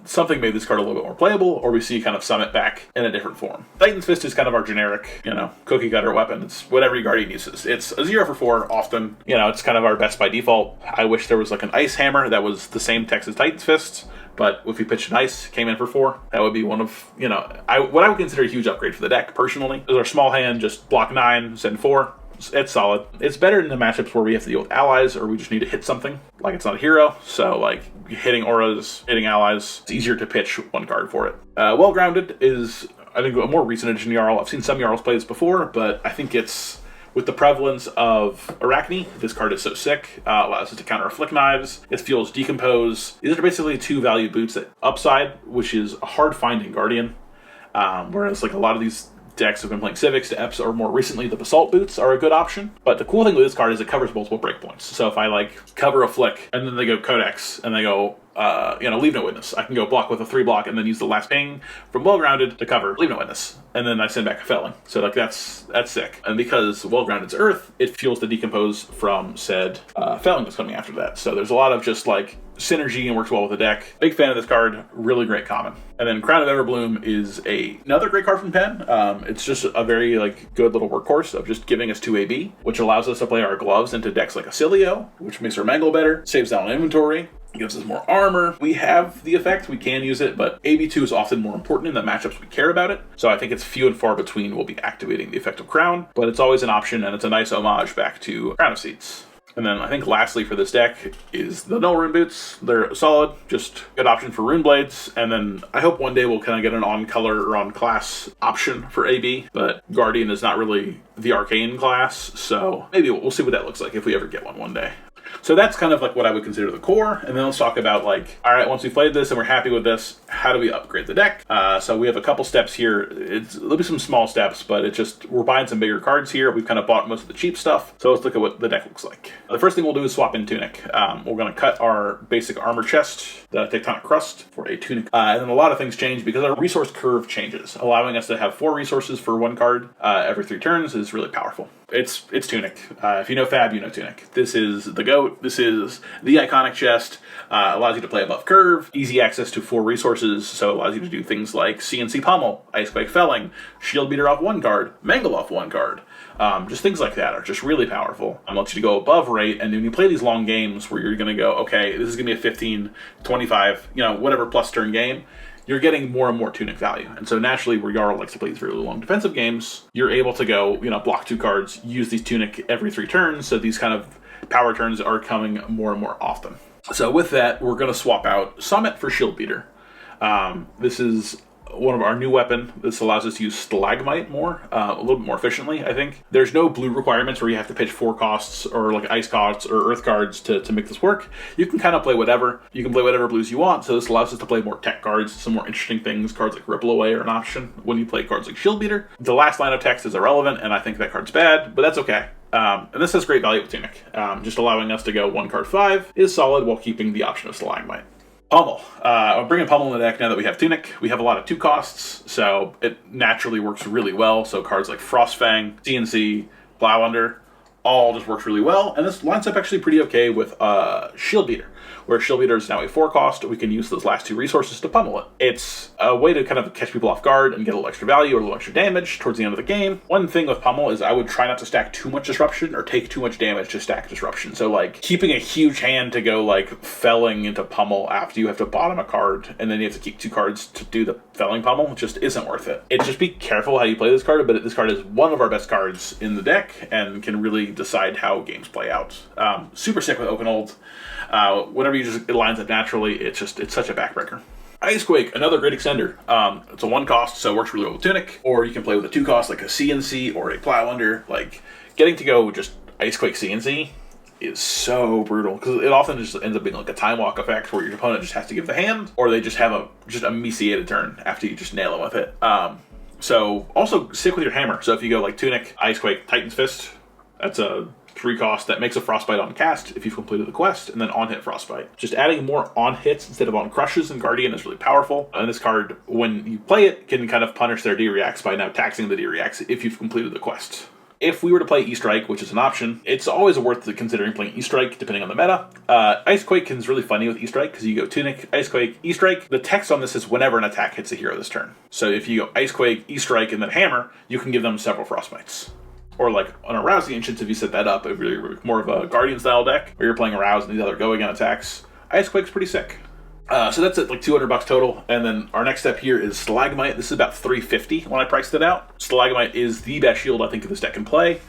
something made this card a little bit more playable, or we see kind of Summit back in a different form. Titan's Fist is kind of our generic, you know, cookie cutter weapon. It's whatever your Guardian uses. It's a 0 for 4 often. You know, it's kind of our best by default. I wish there was like an Ice Hammer that was the same text as Titan's Fist. But if we pitched an Ice, came in for 4, that would be one of, you know, what I would consider a huge upgrade for the deck, personally. Is our small hand, just block 9, send 4. It's solid. It's better in the matchups where we have to deal with allies, or we just need to hit something. Like, it's not a hero, so, like, hitting auras, hitting allies, it's easier to pitch 1 card for it. Well Grounded is, I think, a more recent edition Jarl. I've seen some Jarls play this before, but I think it's, with the prevalence of Arachne, this card is so sick. Allows us to counter Afflict Knives. It fuels Decompose. These are basically 2 value boots at upside, which is a hard find in Guardian. Whereas, like, a lot of these decks have been playing Civics to Eps, or more recently the Basalt boots are a good option. But the cool thing with this card is it covers multiple breakpoints. So if I, like, cover a Flick, and then they go Codex, and they go Leave No Witness, I can go block with a 3-block and then use the last ping from Well Grounded to cover Leave No Witness. And then I send back a Felling. So, like, that's sick. And because Well Grounded's Earth, it fuels the Decompose from said Felling that's coming after that. So there's a lot of just, like, synergy and works well with the deck. Big fan of this card. Really great common. And then Crown of Everbloom is another great card from Penn. It's just a very, like, good little workhorse of just giving us 2 AB, which allows us to play our gloves into decks like Acilio, which makes our Mangle better, saves down on inventory, gives us more armor. We have the effect, we can use it, but AB2 is often more important in the matchups we care about it. So I think it's few and far between we'll be activating the effect of Crown, but it's always an option, and it's a nice homage back to Crown of Seeds. And then I think lastly for this deck is the Null Rune Boots. They're solid, just good option for Rune Blades. And then I hope one day we'll kind of get an on-color or on-class option for AB, but Guardian is not really the Arcane class, so maybe we'll see what that looks like if we ever get one day. So that's kind of like what I would consider the core, and then let's talk about, like, all right, once we've played this and we're happy with this, how do we upgrade the deck? So we have a couple steps here. There'll be some small steps, but it's just, we're buying some bigger cards here. We've kind of bought most of the cheap stuff, so let's look at what the deck looks like. The first thing we'll do is swap in Tunic. We're going to cut our basic armor chest, the Tectonic Crust, for a Tunic. And then a lot of things change because our resource curve changes, allowing us to have 4 resources for 1 card every 3 turns is really powerful. It's Tunic. If you know Fab, you know Tunic. This is the GOAT. This is the iconic chest. Allows you to play above curve, easy access to 4 resources, so it allows you to do things like CNC Pummel, Icequake Felling, Shield Beater off 1 card, Mangle off 1 card. Just things like that are just really powerful. It lets you to go above rate, and when you play these long games where you're going to go, okay, this is going to be a 15, 25, whatever plus turn game, you're getting more and more Tunic value. And so naturally, where Jarl likes to play these really long defensive games, you're able to go, block 2 cards, use these Tunic every 3 turns, so these kind of power turns are coming more and more often. So with that, we're going to swap out Summit for Shield Beater. This is one of our new weapon. This allows us to use Stalagmite more, a little bit more efficiently, I think. There's no blue requirements where you have to pitch 4 costs or like ice costs or earth cards to make this work. You can kind of play whatever. You can play whatever blues you want, so this allows us to play more tech cards, some more interesting things. Cards like Ripple Away are an option when you play cards like Shield Beater. The last line of text is irrelevant, and I think that card's bad, but that's okay. And this has great value with Tunic. Just allowing us to go 1 card 5 is solid while keeping the option of Stalagmite. Pummel. I'm bringing Pummel in the deck now that we have Tunic. We have a lot of 2 costs, so it naturally works really well. So cards like Frostfang, CNC, Plow Under, all just works really well. And this lines up actually pretty okay with Shield Beater, where Shield Beater is now a 4 cost. We can use those last 2 resources to pummel it. It's a way to kind of catch people off guard and get a little extra value or a little extra damage towards the end of the game. One thing with Pummel is I would try not to stack too much disruption or take too much damage to stack disruption. So like keeping a huge hand to go like felling into Pummel after you have to bottom a card and then you have to keep 2 cards to do the felling Pummel just isn't worth it. It's just be careful how you play this card, but this card is one of our best cards in the deck and can really decide how games play out. Super sick with Oaken Old. Whenever it lines up naturally, it's such a backbreaker. Icequake, another great extender. It's a 1 cost, so it works really well with Tunic, or you can play with a 2 cost like a CNC or a Plowlander. Like, getting to go just Icequake CNC is so brutal, because it often just ends up being like a time walk effect where your opponent just has to give the hand, or they just have a mesiated turn after you just nail them with it. So also stick with your hammer. So if you go like Tunic, Icequake, Titan's Fist, that's a 3 cost that makes a Frostbite on cast if you've completed the quest, and then on hit Frostbite. Just adding more on hits instead of on crushes in Guardian is really powerful. And this card, when you play it, can kind of punish their D-reacts by now taxing the D-reacts if you've completed the quest. If we were to play E-Strike, which is an option, it's always worth considering playing E-Strike, depending on the meta. Icequake is really funny with E-Strike, because you go Tunic, Icequake, E-Strike. The text on this is whenever an attack hits a hero this turn. So if you go Icequake, E-Strike, and then Hammer, you can give them several Frostbites. Or like on Arouse the Ancients, if you set that up, if you're more of a Guardian-style deck, where you're playing Arouse and these other go-again attacks, Icequake's pretty sick. So that's at like $200 total, and then our next step here is Stalagmite. This is about $350 when I priced it out. Stalagmite is the best shield I think this deck can play.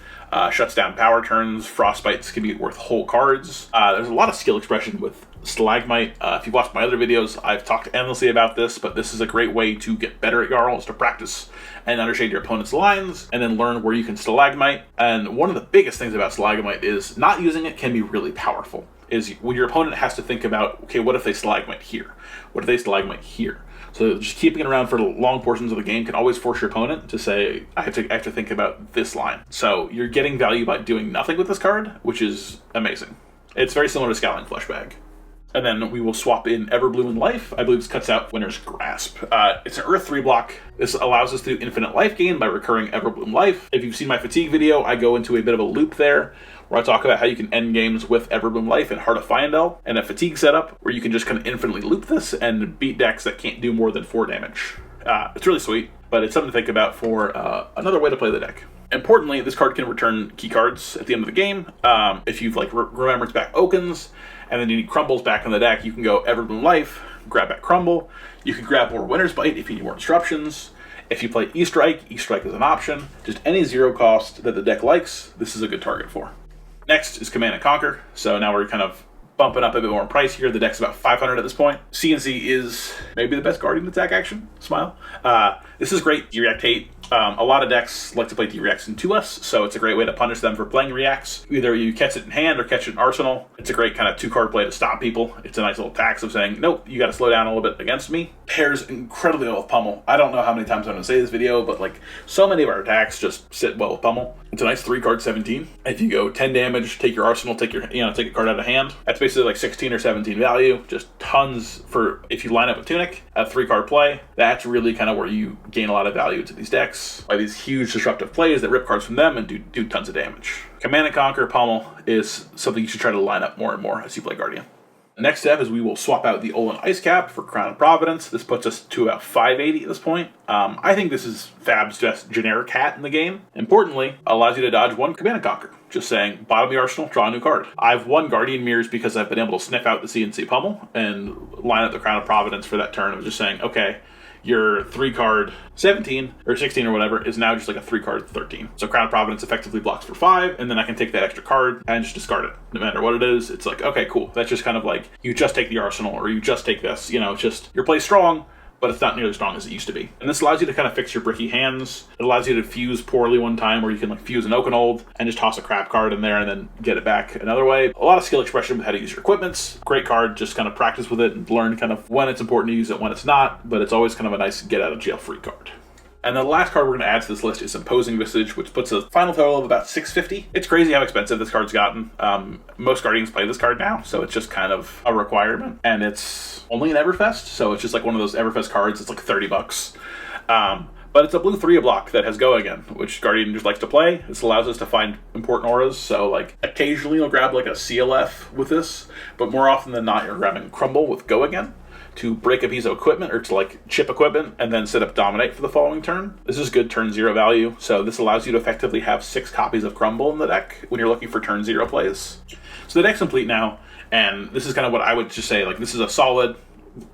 Shuts down power turns, Frostbites can be worth whole cards. There's a lot of skill expression with Stalagmite. If you've watched my other videos, I've talked endlessly about this, but this is a great way to get better at Jarl, is to practice and understand your opponent's lines, and then learn where you can Stalagmite. And one of the biggest things about Stalagmite is not using it can be really powerful. Is when your opponent has to think about, okay, what if they Stalagmite here? What if they Stalagmite here? So just keeping it around for long portions of the game can always force your opponent to say, I have to think about this line. So you're getting value by doing nothing with this card, which is amazing. It's very similar to Scowling Fleshbag. And then we will swap in Everbloom and Life. I believe this cuts out Winter's Grasp. It's an Earth 3 block. This allows us to do infinite life gain by recurring Everbloom Life. If you've seen my Fatigue video, I go into a bit of a loop there, where I talk about how you can end games with Everbloom Life and Heart of Fyendel, and a Fatigue setup where you can just kind of infinitely loop this and beat decks that can't do more than 4 damage. It's really sweet, but it's something to think about for another way to play the deck. Importantly, this card can return key cards at the end of the game. If you've like Remembrance back Okens, and then you need Crumbles back in the deck, you can go Everbloom Life, grab back Crumble. You can grab more Winter's Bite if you need more Disruptions. If you play E-Strike, E-Strike is an option. Just any 0 cost that the deck likes, this is a good target for. Next is Command and Conquer. So now we're kind of bumping up a bit more in price here. The deck's about 500 at this point. CNC is maybe the best Guardian attack action. Smile. This is great. D-React hate. A lot of decks like to play D-Reacts into us, so it's a great way to punish them for playing Reacts. Either you catch it in hand or catch it in Arsenal. It's a great kind of 2-card play to stop people. It's a nice little tax of saying, nope, you got to slow down a little bit against me. Pairs incredibly well with Pummel. I don't know how many times I'm going to say this video, but like so many of our attacks just sit well with Pummel. It's a nice 3-card 17. If you go 10 damage, take your Arsenal, take a card out of hand. That's basically like 16 or 17 value. Just tons for if you line up with Tunic, a 3-card play. That's really kind of where you gain a lot of value to these decks by these huge disruptive plays that rip cards from them and do tons of damage. Command and Conquer Pummel is something you should try to line up more and more as you play Guardian. The next step is we will swap out the Olin Ice Cap for Crown of Providence. This puts us to about 580 at this point. I think this is Fab's just generic hat in the game. Importantly, allows you to dodge 1 Command and Conquer. Just saying, bottom of the arsenal, draw a new card. I've won Guardian Mirrors because I've been able to sniff out the CNC Pummel and line up the Crown of Providence for that turn. I was just saying, okay, your 3-card 17 or 16 or whatever is now just like a 3-card 13. So Crown of Providence effectively blocks for 5, and then I can take that extra card and just discard it. No matter what it is, it's like, okay, cool. That's just kind of like, you just take the Arsenal, or you just take this. It's just, your play's strong, but it's not nearly as strong as it used to be. And this allows you to kind of fix your bricky hands. It allows you to fuse poorly one time, where you can like fuse an Okenold and just toss a crap card in there and then get it back another way. A lot of skill expression with how to use your equipments. Great card, just kind of practice with it and learn kind of when it's important to use it, when it's not, but it's always kind of a nice get out of jail free card. And the last card we're going to add to this list is Imposing Visage, which puts a final total of about 650. It's crazy how expensive this card's gotten. Most Guardians play this card now, so it's just kind of a requirement. And it's only an Everfest, so it's just like one of those Everfest cards. It's like $30. But it's a blue 3 block that has Go Again, which Guardian just likes to play. This allows us to find important auras, so like occasionally you'll grab like a CLF with this, but more often than not you're grabbing Crumble with Go Again to break a piece of equipment or to like chip equipment and then set up Dominate for the following turn. This is good turn 0 value, so this allows you to effectively have 6 copies of Crumble in the deck when you're looking for turn 0 plays. So the deck's complete now, and this is kind of what I would just say, like this is a solid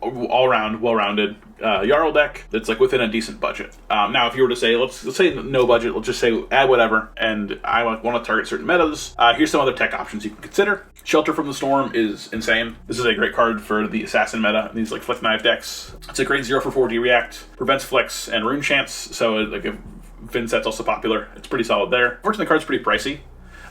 all around well-rounded Jarl deck that's like within a decent budget. Now, if you were to say, let's say no budget, let's just say add whatever, and I want to target certain metas, here's some other tech options you can consider. Shelter from the Storm is insane. This is a great card for the assassin meta, these like flick knife decks. It's a great 0-for-4 react, prevents flicks and rune chance, so like if Vin set's also popular, it's pretty solid there. Unfortunately, the card's pretty pricey.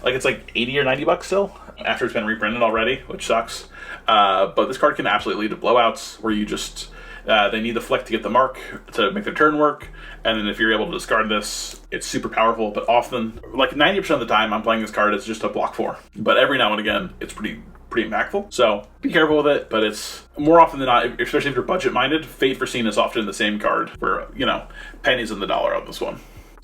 Like it's like 80 or 90 bucks still after it's been reprinted already, which sucks. But this card can absolutely lead to blowouts where you just they need the flick to get the mark to make their turn work, and then if you're able to discard this, it's super powerful. But often, like 90% of the time, I'm playing this card as just a block 4. But every now and again, it's pretty impactful. So be careful with it. But it's more often than not, especially if you're budget minded, Fate Foreseen is often the same card for pennies on the dollar on this one.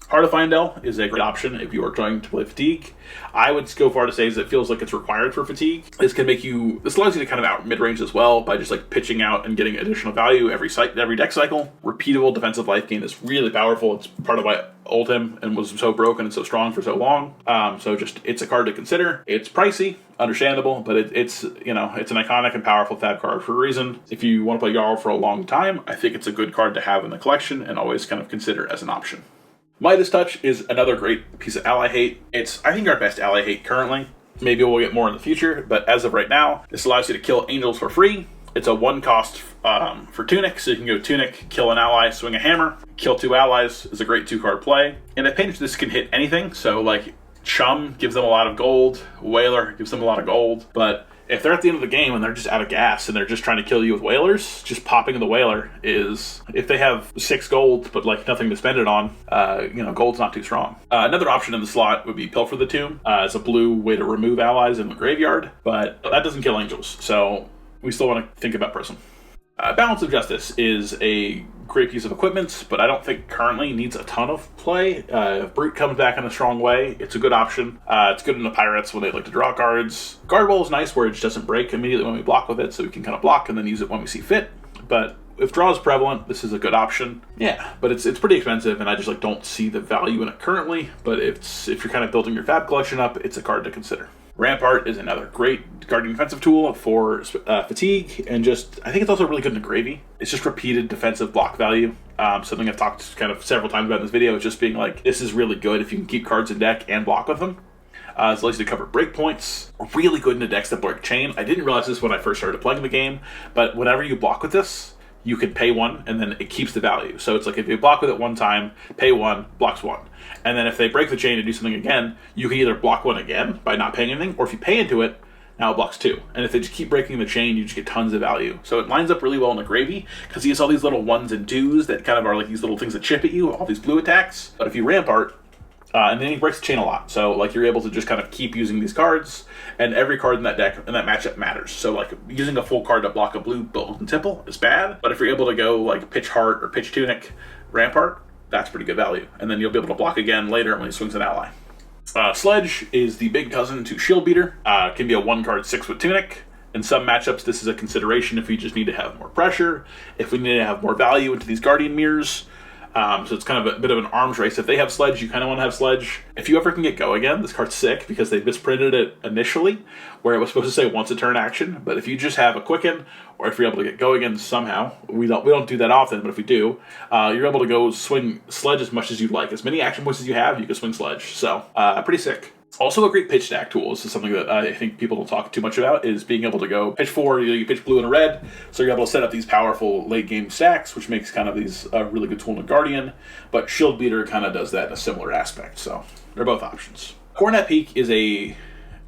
Heart of Fyendel is a great option if you are trying to play Fatigue. I would go far to say is it feels like it's required for Fatigue. This allows you to kind of out mid-range as well by just like pitching out and getting additional value every deck cycle. Repeatable defensive life gain is really powerful. It's part of why Oldhim and was so broken and so strong for so long. So it's a card to consider. It's pricey, understandable, but it's an iconic and powerful fab card for a reason. If you want to play Jarl for a long time, I think it's a good card to have in the collection and always kind of consider as an option. Midas Touch is another great piece of ally hate. It's, I think, our best ally hate currently. Maybe we'll get more in the future, but as of right now, this allows you to kill angels for free. It's a 1 cost for Tunic, so you can go Tunic, kill an ally, swing a hammer, kill 2 allies is a great 2-card play. And at Pinch, this can hit anything, so like Chum gives them a lot of gold, Whaler gives them a lot of gold, but if they're at the end of the game and they're just out of gas and they're just trying to kill you with Whalers, just popping the Whaler is, if they have 6 gold but like nothing to spend it on, gold's not too strong. Another option in the slot would be Pilfer the Tomb as a blue way to remove allies in the graveyard, but that doesn't kill angels, so we still want to think about Prism. Balance of Justice is a great piece of equipment, but I don't think currently needs a ton of play. If Brute comes back in a strong way, it's a good option. It's good in the Pirates when they like to draw cards. Guardwall is nice where it just doesn't break immediately when we block with it, so we can kind of block and then use it when we see fit. But if draw is prevalent, this is a good option. Yeah, but it's pretty expensive, and I just like don't see the value in it currently. But if you're kind of building your fab collection up, it's a card to consider. Rampart is another great Guardian defensive tool for Fatigue, and I think it's also really good in the Gravy. It's just repeated defensive block value. Something I've talked kind of several times about in this video is just being like, this is really good if you can keep cards in deck and block with them. It allows you to cover breakpoints. Really good in the decks that break chain. I didn't realize this when I first started playing the game, but whenever you block with this, you can pay 1, and then it keeps the value. So it's like if you block with it 1 time, pay 1, blocks 1. And then if they break the chain and do something again, you can either block 1 again by not paying anything, or if you pay into it, now it blocks 2. And if they just keep breaking the chain, you just get tons of value. So it lines up really well in the Gravy, because he has all these little 1s and 2s that kind of are like these little things that chip at you, all these blue attacks. But if you Rampart, and then he breaks the chain a lot. So like you're able to just kind of keep using these cards, and every card in that deck and that matchup matters. So like using a full card to block a blue Golden Temple is bad, but if you're able to go like pitch Heart or pitch Tunic, Rampart, that's pretty good value. And then you'll be able to block again later when he swings an ally. Sledge is the big cousin to Shield Beater. Can be a 1-card 6 with Tunic. In some matchups, this is a consideration if we just need to have more pressure, if we need to have more value into these Guardian Mirrors. So it's kind of a bit of an arms race. If they have Sledge, you kind of want to have Sledge. If you ever can get Go Again, this card's sick because they misprinted it initially where it was supposed to say once a turn action. But if you just have a Quicken, or if you're able to get Go Again somehow, we don't do that often, but if we do, you're able to go swing Sledge as much as you'd like. As many action points as you have, you can swing Sledge. So pretty sick. Also a great pitch stack tool. This is something that I think people don't talk too much about, is being able to go pitch 4, you pitch blue and a red, so you're able to set up these powerful late game stacks, which makes kind of these a really good tool in Guardian, but Shield Beater kind of does that in a similar aspect, so they're both options. Coronet Peak is a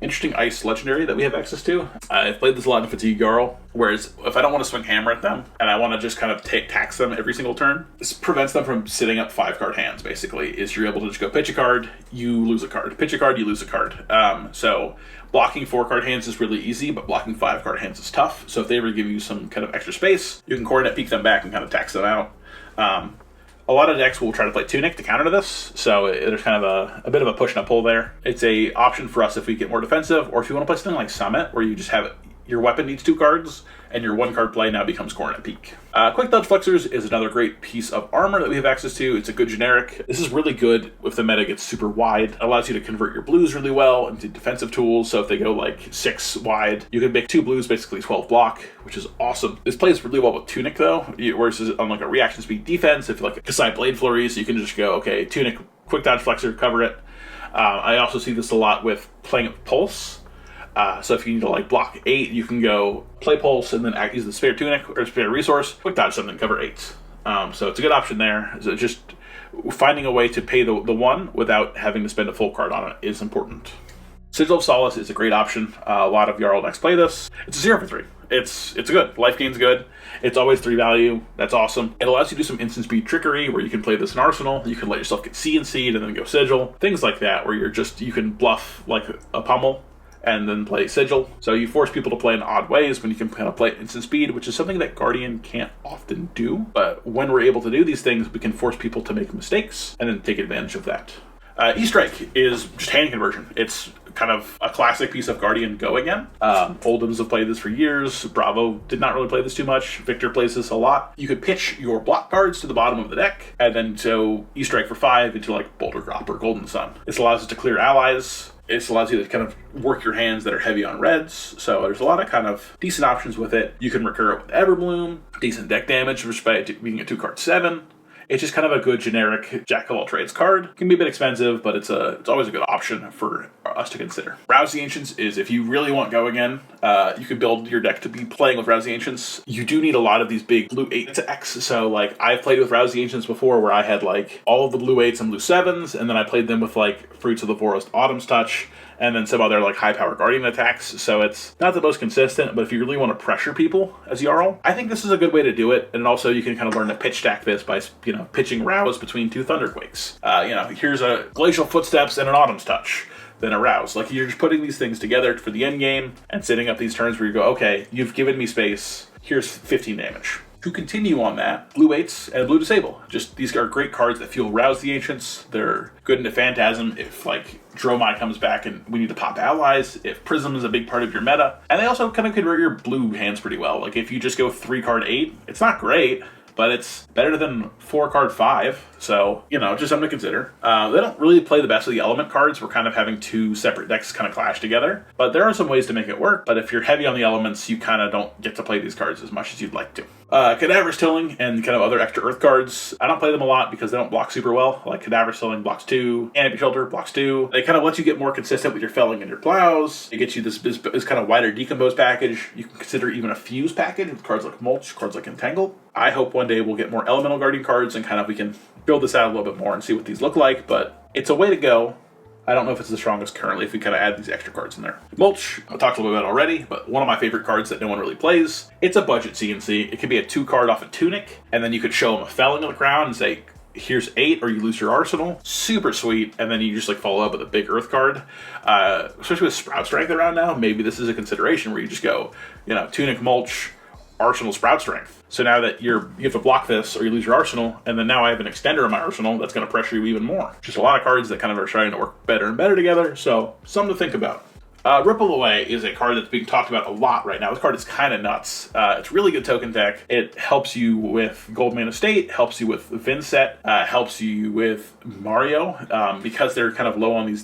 interesting ice legendary that we have access to. I've played this a lot in Fatigue Jarl, whereas if I don't want to swing hammer at them and I want to just kind of tax them every single turn, this prevents them from sitting up 5-card hands, basically, is you're able to just go pitch a card, you lose a card. Pitch a card, you lose a card. So blocking 4-card hands is really easy, but blocking 5-card hands is tough. So if they ever give you some kind of extra space, you can Coronet Peak them back and kind of tax them out. A lot of decks will try to play Tunic to counter to this, so there's kind of a bit of a push and a pull there. It's a option for us if we get more defensive, or if you want to play something like Summit, where you just have your weapon needs 2 cards, and your 1-card play now becomes Coronet Peak. Quick Dodge Flexors is another great piece of armor that we have access to. It's a good generic. This is really good if the meta gets super wide. It allows you to convert your blues really well into defensive tools, so if they go like 6 wide, you can make 2 blues basically 12 block, which is awesome. This plays really well with Tunic though, whereas on like a reaction speed defense, if you like Kasai Blade Flurry, so you can just go, okay, Tunic, Quick Dodge Flexor, cover it. I also see this a lot with playing with Pulse. So if you need to like block 8, you can go play Pulse and then use the spare Tunic or spare resource, quick dodge something, cover 8. So it's a good option there. So just finding a way to pay the 1 without having to spend a full card on it is important. Sigil of Solace is a great option. A lot of Jarl decks play this. It's a 0 for 3. It's good. Life gain's good. It's always 3 value. That's awesome. It allows you to do some instant speed trickery where you can play this in Arsenal. You can let yourself get CNC'd and then go Sigil. Things like that where you can bluff like a pummel and then play Sigil. So you force people to play in odd ways when you can kind of play instant speed, which is something that Guardian can't often do. But when we're able to do these things, we can force people to make mistakes and then take advantage of that. E-Strike is just hand conversion. It's kind of a classic piece of Guardian Go again. Oldhims have played this for years. Bravo did not really play this too much. Victor plays this a lot. You could pitch your block cards to the bottom of the deck, and then so E-Strike for 5 into like Boulder Drop or Golden Sun. This allows us to clear allies. It allows you to kind of work your hands that are heavy on reds. So there's a lot of kind of decent options with it. You can recur it with Everbloom. Decent deck damage with being a 2-card 7. It's just kind of a good generic Jack of all trades card. It can be a bit expensive, but it's always a good option for us to consider. Rouse the Ancients is if you really want Go again, you can build your deck to be playing with Rouse the Ancients. You do need a lot of these big blue 8 to X. So like I've played with Rouse the Ancients before where I had like all of the blue 8s and blue 7s, and then I played them with like Fruits of the Forest, Autumn's Touch, and then some other like high power Guardian attacks. So it's not the most consistent, but if you really want to pressure people as Jarl, I think this is a good way to do it. And also you can kind of learn to pitch stack this by, pitching Rouse between 2 Thunderquakes. Here's a Glacial Footsteps and an Autumn's Touch, then a Rouse. Like you're just putting these things together for the end game and setting up these turns where you go, okay, you've given me space, here's 15 damage. To continue on that, blue 8s and blue Disable. Just these are great cards that fuel Rouse the Ancients. They're good into Phantasm if like Dromai comes back and we need to pop allies, if Prism is a big part of your meta. And they also kind of convert your blue hands pretty well. Like if you just go 3-card 8, it's not great, but it's better than 4-card 5. So, just something to consider. They don't really play the best of the element cards. We're kind of having 2 separate decks kind of clash together. But there are some ways to make it work. But if you're heavy on the elements, you kind of don't get to play these cards as much as you'd like to. Cadaver's Tilling and kind of other extra earth cards. I don't play them a lot because they don't block super well. Like Cadaver's Tilling blocks 2, Canopy Shelter blocks 2. They kind of let you get more consistent with your felling and your plows. It gets you this kind of wider decompose package. You can consider even a fuse package with cards like Mulch, cards like Entangle. I hope one day we'll get more Elemental Guardian cards and kind of we can build this out a little bit more and see what these look like, but it's a way to go. I don't know if it's the strongest currently if we kind of add these extra cards in there. Mulch, I talked a little bit about already, but one of my favorite cards that no one really plays. It's a budget CNC. It could be a 2-card off a Tunic, and then you could show them a felling on the ground and say, here's 8, or you lose your arsenal. Super sweet, and then you just like follow up with a big earth card. Especially with Sprout Strength around now, maybe this is a consideration where you just go, Tunic, Mulch, Arsenal, Sprout Strength. So now that you have to block this or you lose your arsenal, and then now I have an extender in my arsenal that's going to pressure you even more. Just a lot of cards that kind of are starting to work better and better together, so something to think about. Ripple Away is a card that's being talked about a lot right now. This card is kind of nuts. It's really good token tech. It helps you with Gold Mana State, helps you with Vinset, helps you with Mario, because they're kind of low on these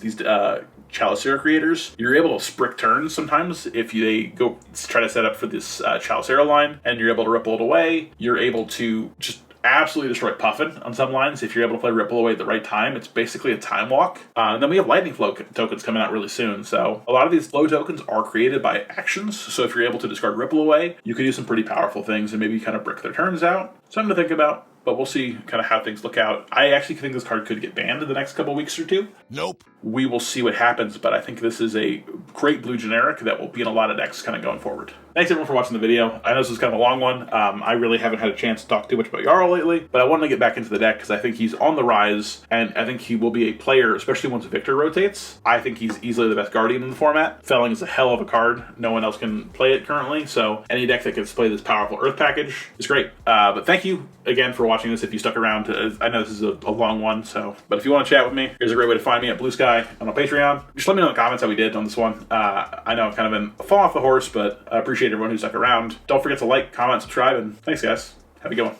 Chalicera creators. You're able to sprick turns sometimes if they go try to set up for this Chalicera line, and you're able to Ripple it away. You're able to just absolutely destroy Puffin on some lines if you're able to play Ripple Away at the right time. It's basically a time walk. And then we have Lightning Flow tokens coming out really soon. So a lot of these flow tokens are created by actions. So if you're able to discard Ripple Away, you can do some pretty powerful things and maybe kind of brick their turns out. Something to think about. But we'll see kind of how things look out. I actually think this card could get banned in the next couple weeks or 2. Nope. We will see what happens, but I think this is a great blue generic that will be in a lot of decks kind of going forward. Thanks everyone for watching the video. I know this was kind of a long one. I really haven't had a chance to talk too much about Jarl lately, but I wanted to get back into the deck because I think he's on the rise, and I think he will be a player, especially once Victor rotates. I think he's easily the best Guardian in the format. Felling is a hell of a card. No one else can play it currently, so any deck that can display this powerful Earth package is great. But thank you again for watching this if you stuck around. I know this is a long one, but if you want to chat with me, here's a great way to find me at Blue Sky and on Patreon. Just let me know in the comments how we did on this one. I know I've kind of been falling off the horse, but I appreciate everyone who stuck around. Don't forget to like, comment, subscribe, and thanks guys. Have a good one.